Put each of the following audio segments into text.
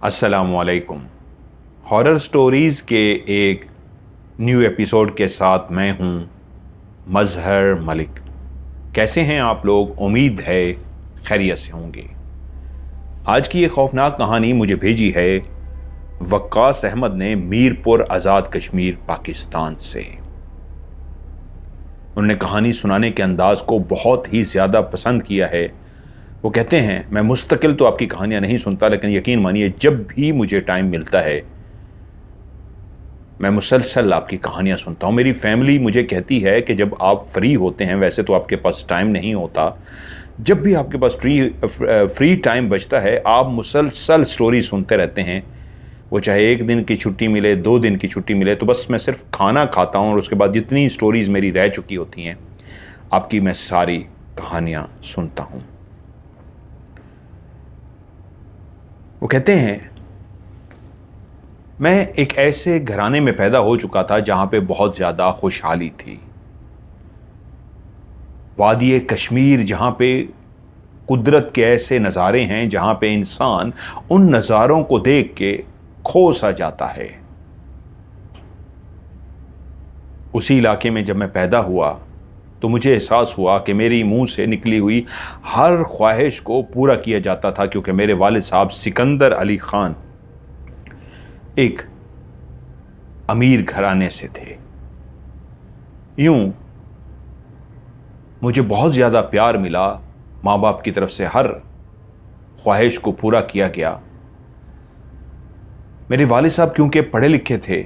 अस्सलामुअलैकुम। Horror stories के एक न्यू एपिसोड के साथ मैं हूँ मज़हर मलिक। कैसे हैं आप लोग? उम्मीद है खैरियत से होंगे। आज की ये खौफनाक कहानी मुझे भेजी है वक्कास अहमद ने मीरपुर आज़ाद कश्मीर पाकिस्तान से। उन्होंने कहानी सुनाने के अंदाज़ को बहुत ही ज़्यादा पसंद किया है। वो कहते हैं, मैं मुस्तकिल तो आपकी कहानियाँ नहीं सुनता, लेकिन यकीन मानिए जब भी मुझे टाइम मिलता है मैं मुसलसल आपकी कहानियाँ सुनता हूँ। मेरी फैमिली मुझे कहती है कि जब आप फ्री होते हैं, वैसे तो आपके पास टाइम नहीं होता, जब भी आपके पास फ्री टाइम बचता है आप मुसलसल स्टोरी सुनते रहते हैं। वो चाहे एक दिन की छुट्टी मिले, 2 दिन की छुट्टी मिले, तो बस मैं सिर्फ खाना खाता हूँ और उसके बाद जितनी स्टोरीज़ मेरी रह चुकी होती हैं आपकी मैं सारी कहानियाँ सुनता हूँ। वो कहते हैं, मैं एक ऐसे घराने में पैदा हो चुका था जहां पे बहुत ज़्यादा खुशहाली थी। वादी कश्मीर, जहां पे कुदरत के ऐसे नज़ारे हैं जहां पे इंसान उन नज़ारों को देख के खो सा जाता है। उसी इलाके में जब मैं पैदा हुआ तो मुझे एहसास हुआ कि मेरी मुंह से निकली हुई हर ख्वाहिश को पूरा किया जाता था, क्योंकि मेरे वालिद साहब सिकंदर अली खान एक अमीर घराने से थे। यूं मुझे बहुत ज़्यादा प्यार मिला, माँ बाप की तरफ से हर ख्वाहिश को पूरा किया गया। मेरे वालिद साहब क्योंकि पढ़े लिखे थे,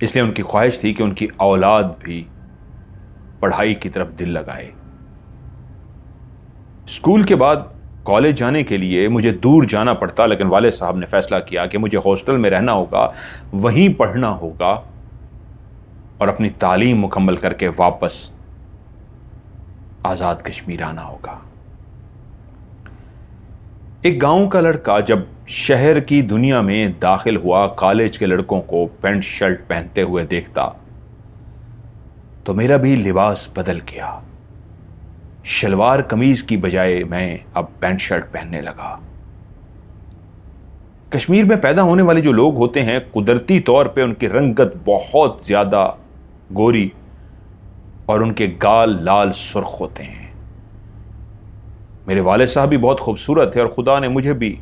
इसलिए उनकी ख्वाहिश थी कि उनकी औलाद भी पढ़ाई की तरफ दिल लगाए। स्कूल के बाद कॉलेज जाने के लिए मुझे दूर जाना पड़ता, लेकिन वालिद साहब ने फैसला किया कि मुझे हॉस्टल में रहना होगा, वहीं पढ़ना होगा और अपनी तालीम मुकम्मल करके वापस आज़ाद कश्मीर आना होगा। एक गांव का लड़का जब शहर की दुनिया में दाखिल हुआ, कॉलेज के लड़कों को पैंट शर्ट पहनते हुए देखता तो मेरा भी लिबास बदल गया। शलवार कमीज की बजाय मैं अब पैंट शर्ट पहनने लगा। कश्मीर में पैदा होने वाले जो लोग होते हैं, कुदरती तौर पे उनकी रंगत बहुत ज्यादा गोरी और उनके गाल लाल सुर्ख होते हैं। मेरे वालिद साहब भी बहुत खूबसूरत थे और खुदा ने मुझे भी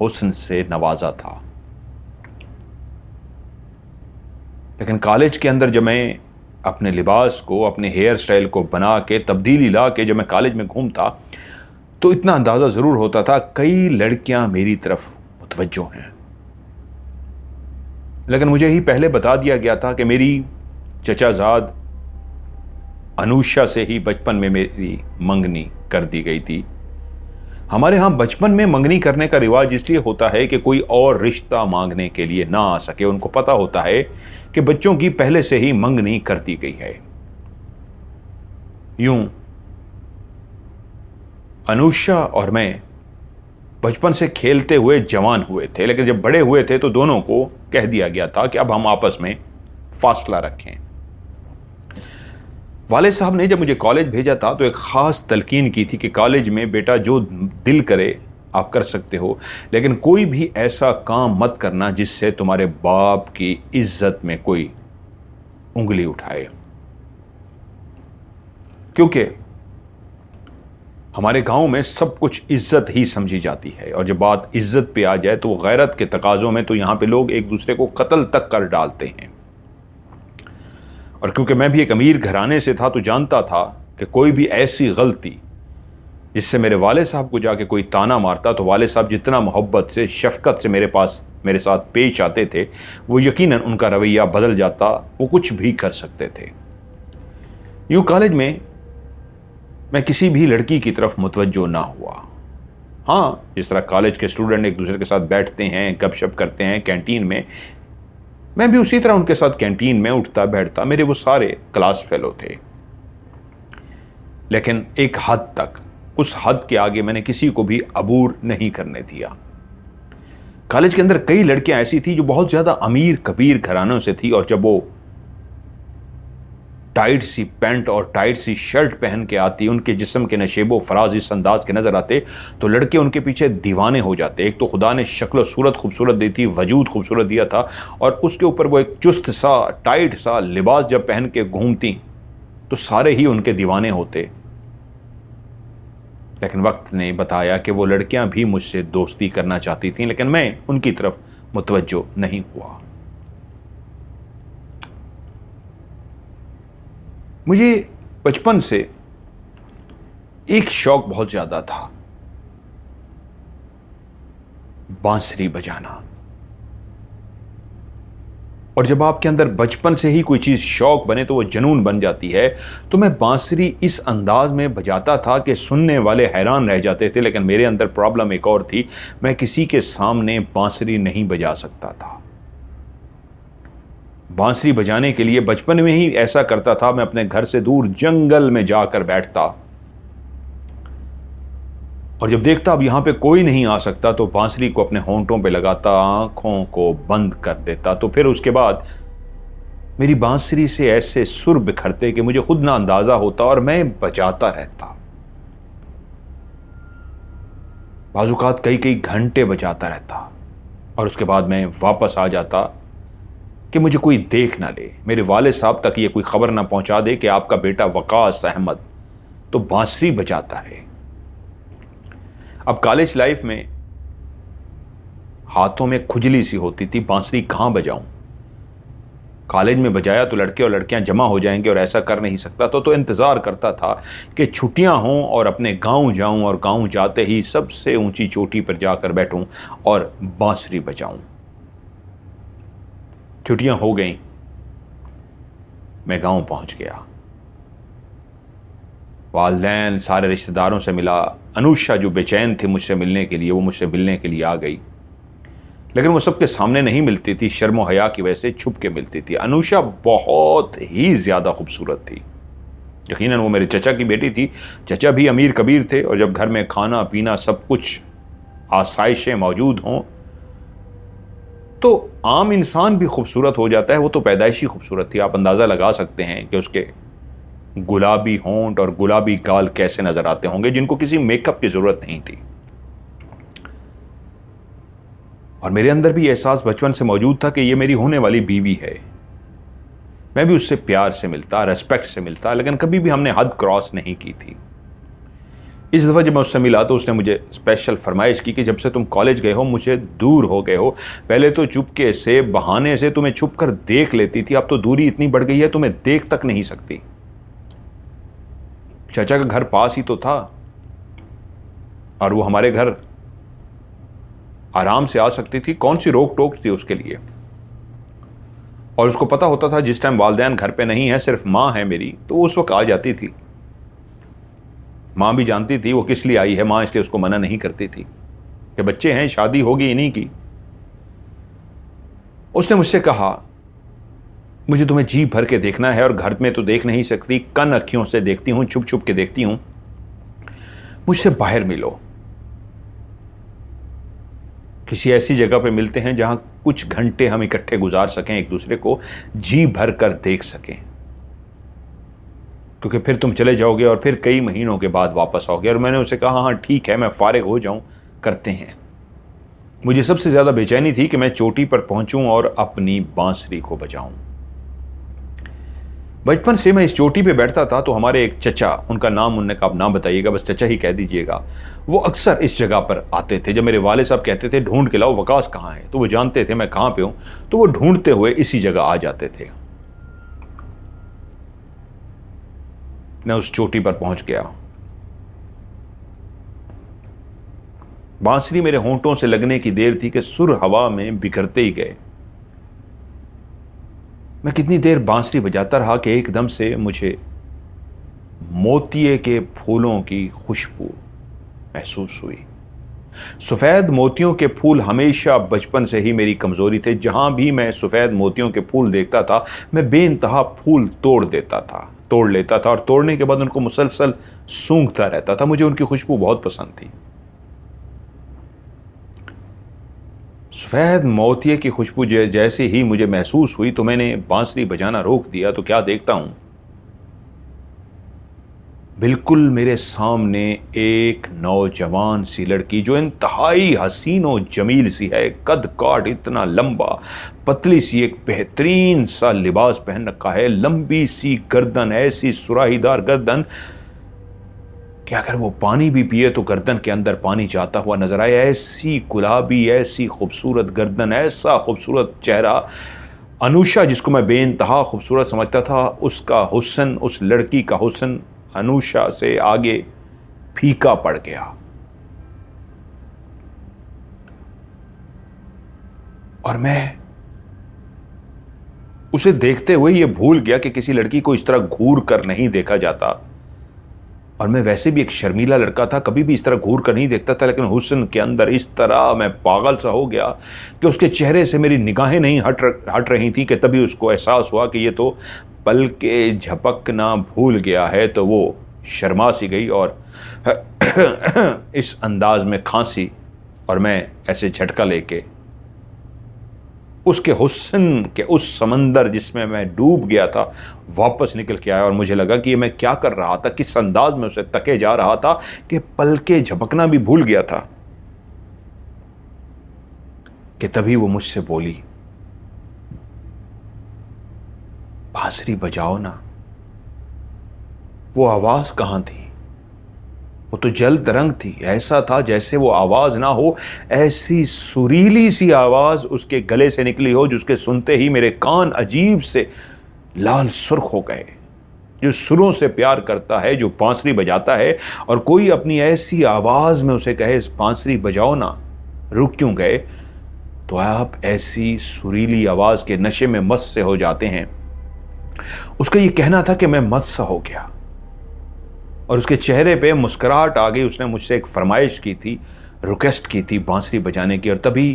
हुस्न से नवाजा था। लेकिन कॉलेज के अंदर जब मैं अपने लिबास को, अपने हेयर स्टाइल को बना के तब्दीली ला के जब मैं कॉलेज में घूमता तो इतना अंदाज़ा ज़रूर होता था कई लड़कियां मेरी तरफ मुतवज्जो हैं। लेकिन मुझे ही पहले बता दिया गया था कि मेरी चचाजाद अनुषा से ही बचपन में मेरी मंगनी कर दी गई थी। हमारे यहाँ बचपन में मंगनी करने का रिवाज इसलिए होता है कि कोई और रिश्ता मांगने के लिए ना आ सके। उनको पता होता है कि बच्चों की पहले से ही मंगनी कर दी गई है। यूं अनुषा और मैं बचपन से खेलते हुए जवान हुए थे, लेकिन जब बड़े हुए थे तो दोनों को कह दिया गया था कि अब हम आपस में फासला रखें। वालिद साहब ने जब मुझे कॉलेज भेजा था तो एक ख़ास तलकीन की थी कि कॉलेज में बेटा जो दिल करे आप कर सकते हो, लेकिन कोई भी ऐसा काम मत करना जिससे तुम्हारे बाप की इज्जत में कोई उंगली उठाए, क्योंकि हमारे गांव में सब कुछ इज्जत ही समझी जाती है और जब बात इज्जत पे आ जाए तो गैरत के तकाज़ों में तो यहाँ पे लोग एक दूसरे को कत्ल तक कर डालते हैं। और क्योंकि मैं भी एक अमीर घराने से था तो जानता था कि कोई भी ऐसी गलती जिससे मेरे वालिद साहब को जाके कोई ताना मारता तो वालिद साहब जितना मोहब्बत से, शफकत से मेरे साथ पेश आते थे, वो यकीनन उनका रवैया बदल जाता, वो कुछ भी कर सकते थे। यूँ कॉलेज में मैं किसी भी लड़की की तरफ मुतवज्जो ना हुआ। हाँ, जिस तरह कॉलेज के स्टूडेंट एक दूसरे के साथ बैठते हैं, गपशप करते हैं कैंटीन में, मैं भी उसी तरह उनके साथ कैंटीन में उठता बैठता। मेरे वो सारे क्लास फेलो थे, लेकिन एक हद तक, उस हद के आगे मैंने किसी को भी अबूर नहीं करने दिया। कॉलेज के अंदर कई लड़कियां ऐसी थी जो बहुत ज़्यादा अमीर कबीर घरानों से थी और जब वो टाइट सी पैंट और टाइट सी शर्ट पहन के आती, उनके जिस्म के नशेबो फराज इस अंदाज के नज़र आते तो लड़के उनके पीछे दीवाने हो जाते। एक तो खुदा ने शक्ल सूरत खूबसूरत दी थी, वजूद खूबसूरत दिया था, और उसके ऊपर वो एक चुस्त सा टाइट सा लिबास जब पहन के घूमती तो सारे ही उनके दीवाने होते। लेकिन वक्त ने बताया कि वो लड़कियां भी मुझसे दोस्ती करना चाहती थीं, लेकिन मैं उनकी तरफ मुतवज्जो नहीं हुआ। मुझे बचपन से एक शौक बहुत ज्यादा था, बांसुरी बजाना। और जब आपके अंदर बचपन से ही कोई चीज शौक बने तो वो जुनून बन जाती है। तो मैं बांसुरी इस अंदाज में बजाता था कि सुनने वाले हैरान रह जाते थे। लेकिन मेरे अंदर प्रॉब्लम एक और थी, मैं किसी के सामने बांसुरी नहीं बजा सकता था। बांसुरी बजाने के लिए बचपन में ही ऐसा करता था, मैं अपने घर से दूर जंगल में जाकर बैठता और जब देखता अब यहां पे कोई नहीं आ सकता तो बांसुरी को अपने होंठों पे लगाता, आंखों को बंद कर देता। तो फिर उसके बाद मेरी बांसुरी से ऐसे सुर बिखरते कि मुझे खुद ना अंदाजा होता और मैं बजाता रहता। बाजुकात कई कई घंटे बजाता रहता और उसके बाद मैं वापस आ जाता कि मुझे कोई देख ना ले, मेरे वाले साहब तक ये कोई खबर ना पहुंचा दे कि आपका बेटा वकास अहमद तो बांसुरी बजाता है। अब कॉलेज लाइफ में हाथों में खुजली सी होती थी, बांसुरी कहां बजाऊं। कॉलेज में बजाया तो लड़के और लड़कियां जमा हो जाएंगे और ऐसा कर नहीं सकता तो इंतजार करता था कि छुट्टियां हों और अपने गांव जाऊं और गांव जाते ही सबसे ऊंची चोटी पर जाकर बैठूं और बांसुरी बजाऊं। छुट्टियां हो गईं, मैं गांव पहुंच गया। वालिदैन सारे रिश्तेदारों से मिला। अनुषा जो बेचैन थी मुझसे मिलने के लिए, वो मुझसे मिलने के लिए आ गई, लेकिन वो सबके सामने नहीं मिलती थी, शर्म और हया की वजह से छुप के मिलती थी। अनुषा बहुत ही ज्यादा खूबसूरत थी। यकीनन वो मेरे चचा की बेटी थी। चचा भी अमीर कबीर थे और जब घर में खाना पीना सब कुछ आसाइशें मौजूद हों तो आम इंसान भी खूबसूरत हो जाता है। वो तो पैदाइशी खूबसूरत थी। आप अंदाज़ा लगा सकते हैं कि उसके गुलाबी होंठ और गुलाबी गाल कैसे नजर आते होंगे, जिनको किसी मेकअप की जरूरत नहीं थी। और मेरे अंदर भी एहसास बचपन से मौजूद था कि ये मेरी होने वाली बीवी है। मैं भी उससे प्यार से मिलता, रेस्पेक्ट से मिलता, लेकिन कभी भी हमने हद क्रॉस नहीं की थी। इस दफ़ा जब मैं उससे मिला तो उसने मुझे स्पेशल फरमाइश की कि जब से तुम कॉलेज गए हो मुझे दूर हो गए हो। पहले तो चुपके से बहाने से तुम्हें छुप कर देख लेती थी, अब तो दूरी इतनी बढ़ गई है तुम्हें देख तक नहीं सकती। चाचा का घर पास ही तो था और वो हमारे घर आराम से आ सकती थी, कौन सी रोक टोक थी उसके लिए। और उसको पता होता था जिस टाइम वालिदैन घर पे नहीं है, सिर्फ माँ है मेरी, तो उस वक्त आ जाती थी। माँ भी जानती थी वो किस लिए आई है, माँ इसलिए उसको मना नहीं करती थी कि बच्चे हैं, शादी होगी इन्हीं की। उसने मुझसे कहा मुझे तुम्हें जी भर के देखना है और घर में तो देख नहीं सकती, कन अखियों से देखती हूं, छुप छुप के देखती हूं, मुझसे बाहर मिलो, किसी ऐसी जगह पे मिलते हैं जहां कुछ घंटे हम इकट्ठे गुजार सकें, एक दूसरे को जी भर कर देख सकें, क्योंकि फिर तुम चले जाओगे और फिर कई महीनों के बाद वापस आओगे। और मैंने उसे कहा हाँ ठीक है, मैं फारिग हो जाऊं, करते हैं। मुझे सबसे ज्यादा बेचैनी थी कि मैं चोटी पर पहुंचूं और अपनी बांसुरी को बजाऊं। बचपन से मैं इस चोटी पे बैठता था तो हमारे एक चचा, उनका नाम उन्होंने कहा आप नाम बताइएगा, बस चचा ही कह दीजिएगा, वो अक्सर इस जगह पर आते थे। जब मेरे वाले साहब कहते थे ढूंढ के लाओ वकास कहाँ है, तो वो जानते थे मैं कहाँ पे हूं, तो वो ढूंढते हुए इसी जगह आ जाते थे। मैं उस चोटी पर पहुंच गया। बांसुरी मेरे होंठों से लगने की देर थी कि सुर हवा में बिखरते ही गए। मैं कितनी देर बांसुरी बजाता रहा कि एकदम से मुझे मोतिये के फूलों की खुशबू महसूस हुई। सफेद मोतियों के फूल हमेशा बचपन से ही मेरी कमजोरी थे। जहां भी मैं सफेद मोतियों के फूल देखता था मैं बेइंतहा फूल तोड़ लेता था और तोड़ने के बाद उनको मुसलसल सूंघता रहता था। मुझे उनकी खुशबू बहुत पसंद थी। सफेद मोतिये की खुशबू जैसे ही मुझे महसूस हुई तो मैंने बांसुरी बजाना रोक दिया। तो क्या देखता हूं बिल्कुल मेरे सामने एक नौजवान सी लड़की जो इंतहाई हसीन और जमील सी है, कद काट इतना लंबा, पतली सी, एक बेहतरीन सा लिबास पहन रखा है, लंबी सी गर्दन, ऐसी सुराहीदार गर्दन कि अगर वो पानी भी पिए तो गर्दन के अंदर पानी जाता हुआ नजर आए। ऐसी गुलाबी, ऐसी खूबसूरत गर्दन, ऐसा खूबसूरत चेहरा। अनुषा, जिसको मैं बेइंतहा खूबसूरत समझता था, उसका हुस्न, उस लड़की का हुस्न अनुषा से आगे फीका पड़ गया। और मैं उसे देखते हुए ये भूल गया कि किसी लड़की को इस तरह घूर कर नहीं देखा जाता। और मैं वैसे भी एक शर्मीला लड़का था, कभी भी इस तरह घूर कर नहीं देखता था, लेकिन हुस्न के अंदर इस तरह मैं पागल सा हो गया कि उसके चेहरे से मेरी निगाहें नहीं हट रही थी कि तभी उसको एहसास हुआ कि ये तो पल के झपकना भूल गया है। तो वो शर्मा सी गई और इस अंदाज में खांसी, और मैं ऐसे झटका लेके उसके हुस्न के उस समंदर जिसमें मैं डूब गया था वापस निकल के आया। और मुझे लगा कि ये मैं क्या कर रहा था, किस अंदाज में उसे तके जा रहा था कि पल के झपकना भी भूल गया था। कि तभी वो मुझसे बोली, बांसुरी बजाओ ना। वो आवाज कहां थी? वो तो जल तरंग थी। ऐसा था जैसे वो आवाज ना हो, ऐसी सुरीली सी आवाज उसके गले से निकली हो जिसके सुनते ही मेरे कान अजीब से लाल सुर्ख हो गए। जो सुरों से प्यार करता है, जो बांसुरी बजाता है, और कोई अपनी ऐसी आवाज में उसे कहे बांसुरी बजाओ ना, रुक क्यों गए? तो आप ऐसी सुरीली आवाज के नशे में मस्त से हो जाते हैं। उसका ये कहना था कि मैं मस्त सा हो गया, और उसके चेहरे पे मुस्कुराहट आ गई। उसने मुझसे एक फरमाइश की थी, रिक्वेस्ट की थी बांसुरी बजाने की। और तभी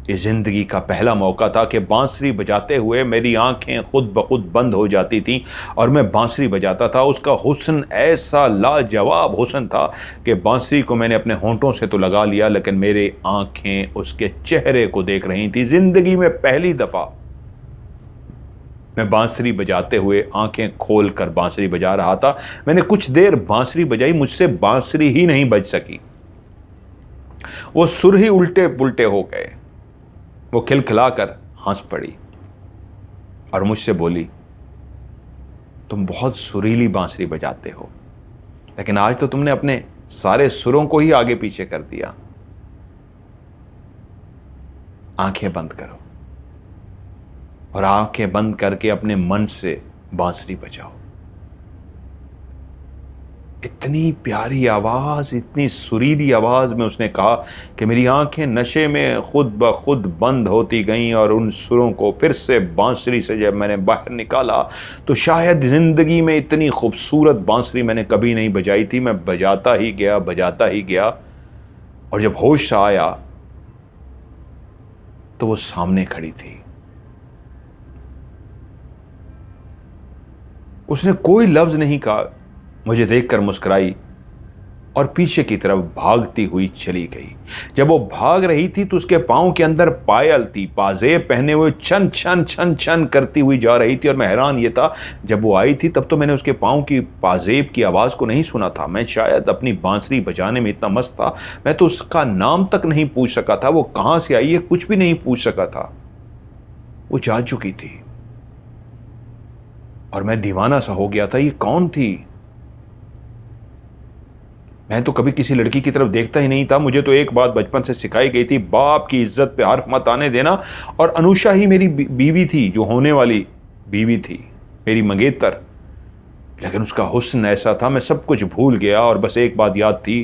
ये जिंदगी का पहला मौका था कि बांसुरी बजाते हुए मेरी आंखें खुद ब खुद बंद हो जाती थीं और मैं बांसुरी बजाता था। उसका हुस्न ऐसा लाजवाब हुस्न था कि बांसुरी को मैंने अपने होंठों से तो लगा लिया, लेकिन मेरी आंखें उसके चेहरे को देख रही थी। जिंदगी में पहली दफा मैं बांसुरी बजाते हुए आंखें खोल कर बांसुरी बजा रहा था। मैंने कुछ देर बांसुरी बजाई, मुझसे बांसुरी ही नहीं बज सकी। वो सुर ही उल्टे पुल्टे हो गए। वो खिलखिलाकर हंस पड़ी और मुझसे बोली, तुम बहुत सुरीली बांसुरी बजाते हो, लेकिन आज तो तुमने अपने सारे सुरों को ही आगे पीछे कर दिया। आंखें बंद करो और आंखें बंद करके अपने मन से बांसुरी बजाओ। इतनी प्यारी आवाज, इतनी सुरीली आवाज में उसने कहा कि मेरी आंखें नशे में खुद ब खुद बंद होती गईं। और उन सुरों को फिर से बांसुरी से जब मैंने बाहर निकाला तो शायद जिंदगी में इतनी खूबसूरत बांसुरी मैंने कभी नहीं बजाई थी। मैं बजाता ही गया, और जब होश आया तो वो सामने खड़ी थी। उसने कोई लफ्ज नहीं कहा, मुझे देखकर मुस्कुराई और पीछे की तरफ भागती हुई चली गई। जब वो भाग रही थी तो उसके पांव के अंदर पायल थी, पाजेब पहने हुए छन छन छन छन करती हुई जा रही थी। और मैं हैरान ये था, जब वो आई थी तब तो मैंने उसके पांव की पाजेब की आवाज को नहीं सुना था। मैं शायद अपनी बांसुरी बजाने में इतना मस्त था, मैं तो उसका नाम तक नहीं पूछ सका था, वो कहां से आई है कुछ भी नहीं पूछ सका था। वो जा चुकी थी और मैं दीवाना सा हो गया था। ये कौन थी? मैं तो कभी किसी लड़की की तरफ देखता ही नहीं था। मुझे तो एक बात बचपन से सिखाई गई थी, बाप की इज्जत पे हर्फ मत आने देना। और अनुषा ही मेरी बीवी थी, जो होने वाली बीवी थी, मेरी मंगेतर। लेकिन उसका हुस्न ऐसा था, मैं सब कुछ भूल गया और बस एक बात याद थी,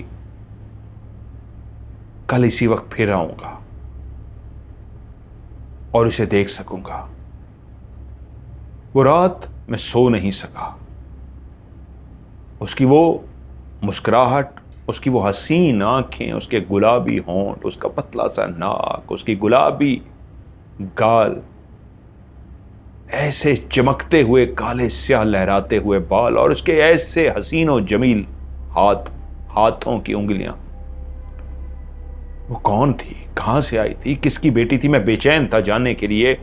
कल इसी वक्त फिर आऊंगा और उसे देख सकूंगा। वो रात मैं सो नहीं सका। उसकी वो मुस्कुराहट, उसकी वो हसीन आंखें, उसके गुलाबी होंठ, उसका पतला सा नाक, उसकी गुलाबी गाल, ऐसे चमकते हुए काले स्याह लहराते हुए बाल, और उसके ऐसे हसीन और जमील हाथों की उंगलियां। वो कौन थी? कहां से आई थी? किसकी बेटी थी? मैं बेचैन था जानने के लिए।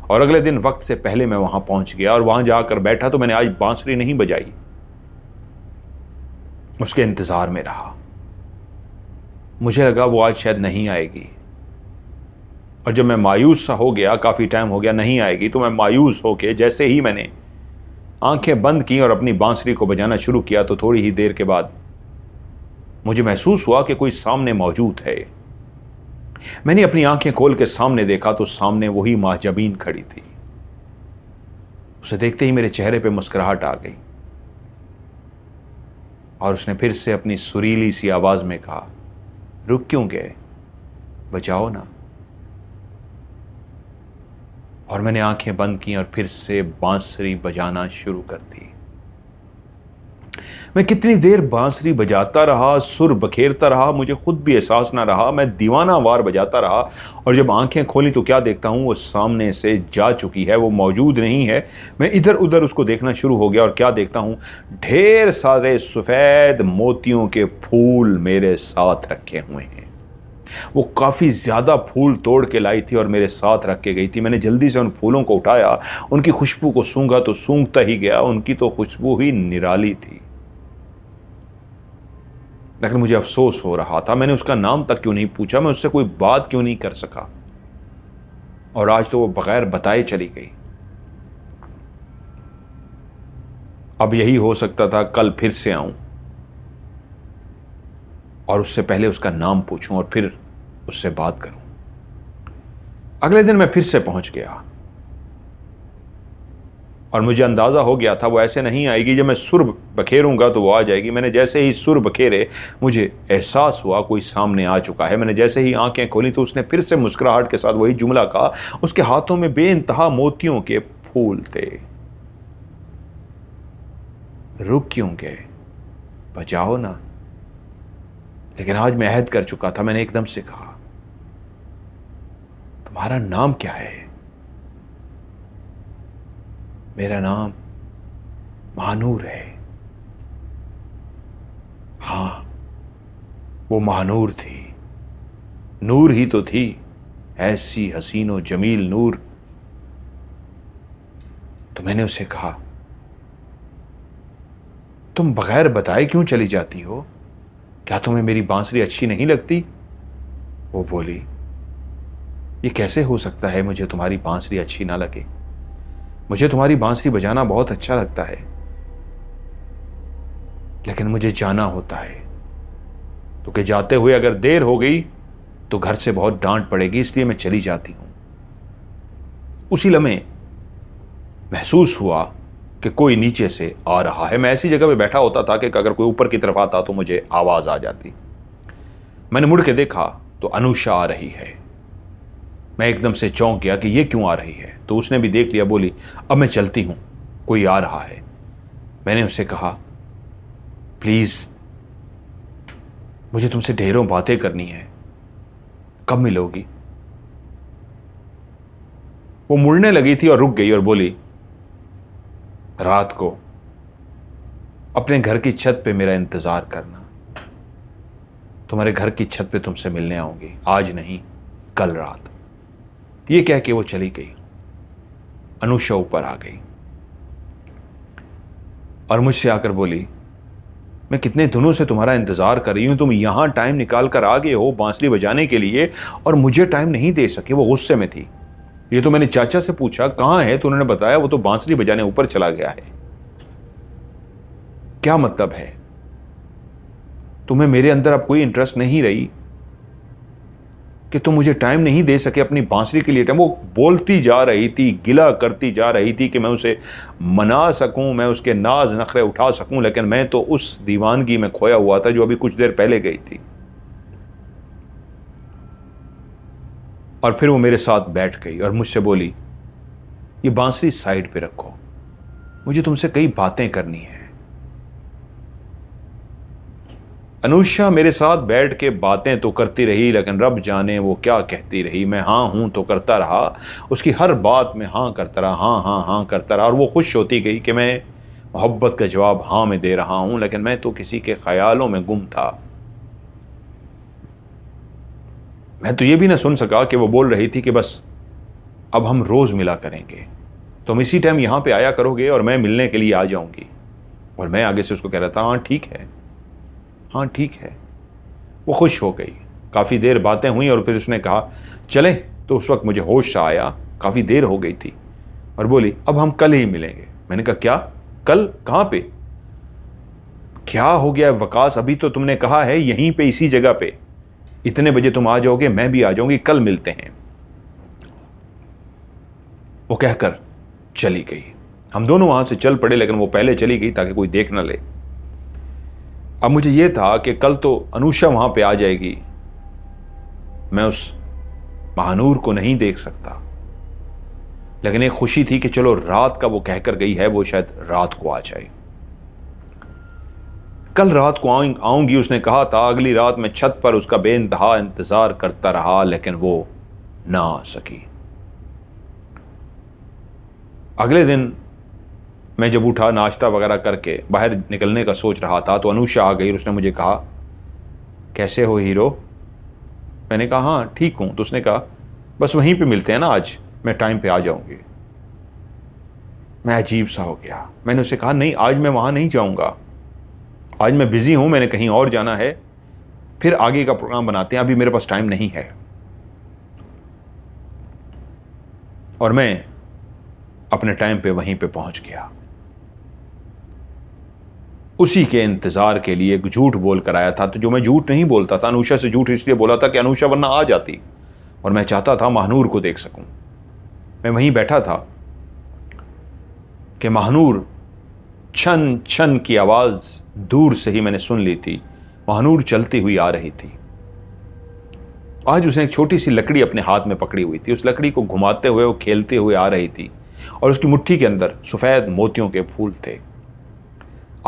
और अगले दिन वक्त से पहले मैं वहां पहुंच गया और वहां जाकर बैठा तो मैंने आज बांसुरी नहीं बजाई। उसके इंतज़ार में रहा। मुझे लगा वो आज शायद नहीं आएगी, और जब मैं मायूस सा हो गया, काफ़ी टाइम हो गया नहीं आएगी, तो मैं मायूस होके जैसे ही मैंने आंखें बंद की और अपनी बांसुरी को बजाना शुरू किया, तो थोड़ी ही देर के बाद मुझे महसूस हुआ कि कोई सामने मौजूद है। मैंने अपनी आंखें खोल के सामने देखा तो सामने वही माँ जबीन खड़ी थी। उसे देखते ही मेरे चेहरे पे मुस्कुराहट आ गई और उसने फिर से अपनी सुरीली सी आवाज में कहा, रुक क्यों गए, बजाओ ना। और मैंने आंखें बंद की और फिर से बांसुरी बजाना शुरू कर दी। मैं कितनी देर बांसुरी बजाता रहा, सुर बखेरता रहा, मुझे खुद भी एहसास ना रहा। मैं दीवाना वार बजाता रहा और जब आंखें खोली तो क्या देखता हूं, वो सामने से जा चुकी है, वो मौजूद नहीं है। मैं इधर उधर उसको देखना शुरू हो गया और क्या देखता हूं, ढेर सारे सफ़ेद मोतियों के फूल मेरे साथ रखे हुए हैं। वो काफ़ी ज़्यादा फूल तोड़ के लाई थी और मेरे साथ रख के गई थी। मैंने जल्दी से उन फूलों को उठाया, उनकी खुशबू को सूंघा तो सूंघता ही गया। उनकी तो खुशबू ही निराली थी, लेकिन मुझे अफसोस हो रहा था। मैंने उसका नाम तक क्यों नहीं पूछा, मैं उससे कोई बात क्यों नहीं कर सका, और आज तो वो बगैर बताए चली गई। अब यही हो सकता था, कल फिर से आऊं और उससे पहले उसका नाम पूछूं और फिर उससे बात करूं। अगले दिन मैं फिर से पहुंच गया और मुझे अंदाजा हो गया था वो ऐसे नहीं आएगी, जब मैं सुर बखेरूंगा तो वो आ जाएगी। मैंने जैसे ही सुर बखेरे, मुझे एहसास हुआ कोई सामने आ चुका है। मैंने जैसे ही आंखें खोली तो उसने फिर से मुस्कुराहट के साथ वही जुमला कहा। उसके हाथों में बेइंतहा मोतियों के फूल थे। रुक क्यों गए, बजाओ ना। लेकिन आज मैं अहद कर चुका था। मैंने एकदम से कहा, तुम्हारा नाम क्या है? मेरा नाम महानूर है। हां, वो महानूर थी, नूर ही तो थी, ऐसी हसीनो जमील नूर। तो मैंने उसे कहा, तुम बगैर बताए क्यों चली जाती हो? क्या तुम्हें मेरी बांसुरी अच्छी नहीं लगती? वो बोली, ये कैसे हो सकता है, मुझे तुम्हारी बांसुरी अच्छी ना लगे। मुझे तुम्हारी बांसुरी बजाना बहुत अच्छा लगता है, लेकिन मुझे जाना होता है, क्योंकि जाते हुए अगर देर हो गई तो घर से बहुत डांट पड़ेगी, इसलिए मैं चली जाती हूं। उसी लम्हे महसूस हुआ कि कोई नीचे से आ रहा है। मैं ऐसी जगह पे बैठा होता था कि अगर कोई ऊपर की तरफ आता तो मुझे आवाज आ जाती। मैंने मुड़ के देखा तो अनुषा आ रही है। मैं एकदम से चौंक गया कि ये क्यों आ रही है, तो उसने भी देख लिया। बोली, अब मैं चलती हूं, कोई आ रहा है। मैंने उससे कहा, प्लीज मुझे तुमसे ढेरों बातें करनी है, कब मिलोगी? वो मुड़ने लगी थी और रुक गई और बोली, रात को अपने घर की छत पे मेरा इंतजार करना। तुम्हारे घर की छत पे तुमसे मिलने आऊंगी, आज नहीं कल रात। ये कह के वो चली गई। अनुषा ऊपर आ गई और मुझसे आकर बोली, मैं कितने दिनों से तुम्हारा इंतजार कर रही हूं, तुम यहां टाइम निकाल कर आ गए हो बांसुरी बजाने के लिए और मुझे टाइम नहीं दे सके। वो गुस्से में थी। ये तो मैंने चाचा से पूछा कहां है, तो उन्होंने बताया वो तो बांसुरी बजाने ऊपर चला गया है। क्या मतलब है? तुम्हें मेरे अंदर अब कोई इंटरेस्ट नहीं रही कि तुम मुझे टाइम नहीं दे सके अपनी बांसुरी के लिए टाइम? वो बोलती जा रही थी, गिला करती जा रही थी कि मैं उसे मना सकूं, मैं उसके नाज नखरे उठा सकूं, लेकिन मैं तो उस दीवानगी में खोया हुआ था जो अभी कुछ देर पहले गई थी। और फिर वो मेरे साथ बैठ गई और मुझसे बोली, ये बांसुरी साइड पे रखो, मुझे तुमसे कई बातें करनी है। अनुषा मेरे साथ बैठ के बातें तो करती रही, लेकिन रब जाने वो क्या कहती रही। मैं हाँ हूं तो करता रहा, उसकी हर बात में हाँ करता रहा, हाँ हाँ हाँ करता रहा। और वो खुश होती गई कि मैं मोहब्बत का जवाब हाँ में दे रहा हूं, लेकिन मैं तो किसी के ख्यालों में गुम था। मैं तो ये भी ना सुन सका कि वो बोल रही थी कि बस अब हम रोज मिला करेंगे, तुम इसी टाइम यहां पे आया करोगे और मैं मिलने के लिए आ जाऊंगी। और मैं आगे से उसको कह रहा था, हाँ ठीक है, हाँ ठीक है। वो खुश हो गई। काफ़ी देर बातें हुई और फिर उसने कहा चलें। तो उस वक्त मुझे होश सा आया, काफ़ी देर हो गई थी, और बोली अब हम कल ही मिलेंगे। मैंने कहा क्या? कल? कहाँ पे? क्या हो गया वकास, अभी तो तुमने कहा है यहीं पे इसी जगह पे, इतने बजे तुम आ जाओगे, मैं भी आ जाऊंगी, कल मिलते हैं। वो कहकर चली गई। हम दोनों वहां से चल पड़े, लेकिन वो पहले चली गई ताकि कोई देख ना ले। अब मुझे यह था कि कल तो अनुषा वहां पे आ जाएगी, मैं उस महानूर को नहीं देख सकता, लेकिन एक खुशी थी कि चलो रात का वो कहकर गई है, वो शायद रात को आ जाए। कल रात को आऊंगी उसने कहा था। अगली रात मैं छत पर उसका बेइंतहा इंतजार करता रहा, लेकिन वो ना आ सकी। अगले दिन मैं जब उठा, नाश्ता वगैरह करके बाहर निकलने का सोच रहा था, तो अनुषा आ गई और उसने मुझे कहा कैसे हो हीरो? मैंने कहा हाँ ठीक हूं। तो उसने कहा बस वहीं पे मिलते हैं ना, आज मैं टाइम पे आ जाऊंगी। मैं अजीब सा हो गया। मैंने उससे कहा नहीं, आज मैं वहां नहीं जाऊंगा, आज मैं बिजी हूं, मैंने कहीं और जाना है, फिर आगे का प्रोग्राम बनाते हैं, अभी मेरे पास टाइम नहीं है। और मैं अपने टाइम पे वहीं पे पहुंच गया। उसी के इंतजार के लिए एक झूठ बोल कर आया था, तो जो मैं झूठ नहीं बोलता था, अनुषा से झूठ इसलिए बोला था कि अनुषा वरना आ जाती, और मैं चाहता था महानूर को देख सकूं। मैं वहीं बैठा था कि महानूर छन छन की आवाज दूर से ही मैंने सुन ली थी। महानूर चलती हुई आ रही थी। आज उसने एक छोटी सी लकड़ी अपने हाथ में पकड़ी हुई थी। उस लकड़ी को घुमाते हुए वो खेलते हुए आ रही थी, और उसकी मुट्ठी के अंदर सफेद मोतियों के फूल थे।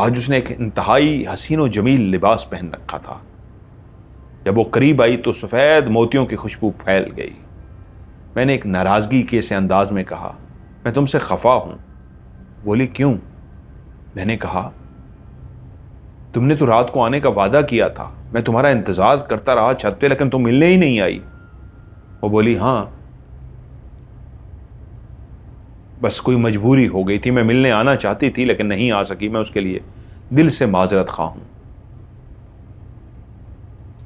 आज उसने एक इंतहाई हसीन और जमील लिबास पहन रखा था। जब वो करीब आई तो सफेद मोतियों की खुशबू फैल गई। मैंने एक नाराजगी के से अंदाज में कहा मैं तुमसे खफा हूं। बोली क्यों? मैंने कहा तुमने तो रात को आने का वादा किया था, मैं तुम्हारा इंतजार करता रहा छत पे, लेकिन तुम मिलने ही नहीं आई। वो बोली हाँ बस कोई मजबूरी हो गई थी, मैं मिलने आना चाहती थी लेकिन नहीं आ सकी, मैं उसके लिए दिल से माजरत खा हूं।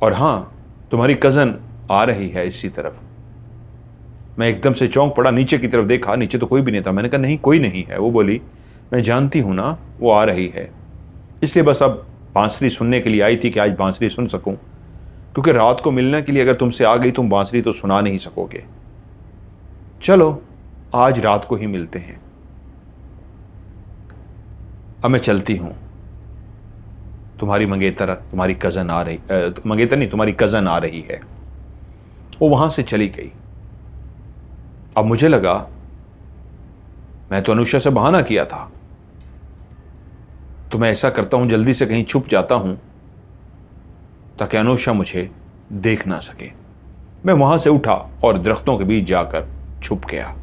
और हाँ तुम्हारी कजन आ रही है इसी तरफ। मैं एकदम से चौंक पड़ा, नीचे की तरफ देखा, नीचे तो कोई भी नहीं था। मैंने कहा नहीं कोई नहीं है। वो बोली मैं जानती हूं ना वो आ रही है, इसलिए बस अब बांसुरी सुनने के लिए आई थी कि आज बांसुरी सुन सकूं, क्योंकि रात को मिलने के लिए अगर तुमसे आ गई तुम बांसुरी तो सुना नहीं सकोगे। चलो आज रात को ही मिलते हैं। अब मैं चलती हूं, तुम्हारी मंगेतर, तुम्हारी कजन आ रही, मंगेतर नहीं तुम्हारी कजन आ रही है। वो वहां से चली गई। अब मुझे लगा मैं तो अनुषा से बहाना किया था, तो मैं ऐसा करता हूं जल्दी से कहीं छुप जाता हूं ताकि अनुषा मुझे देख ना सके। मैं वहां से उठा और दरख्तों के बीच जाकर छुप गया।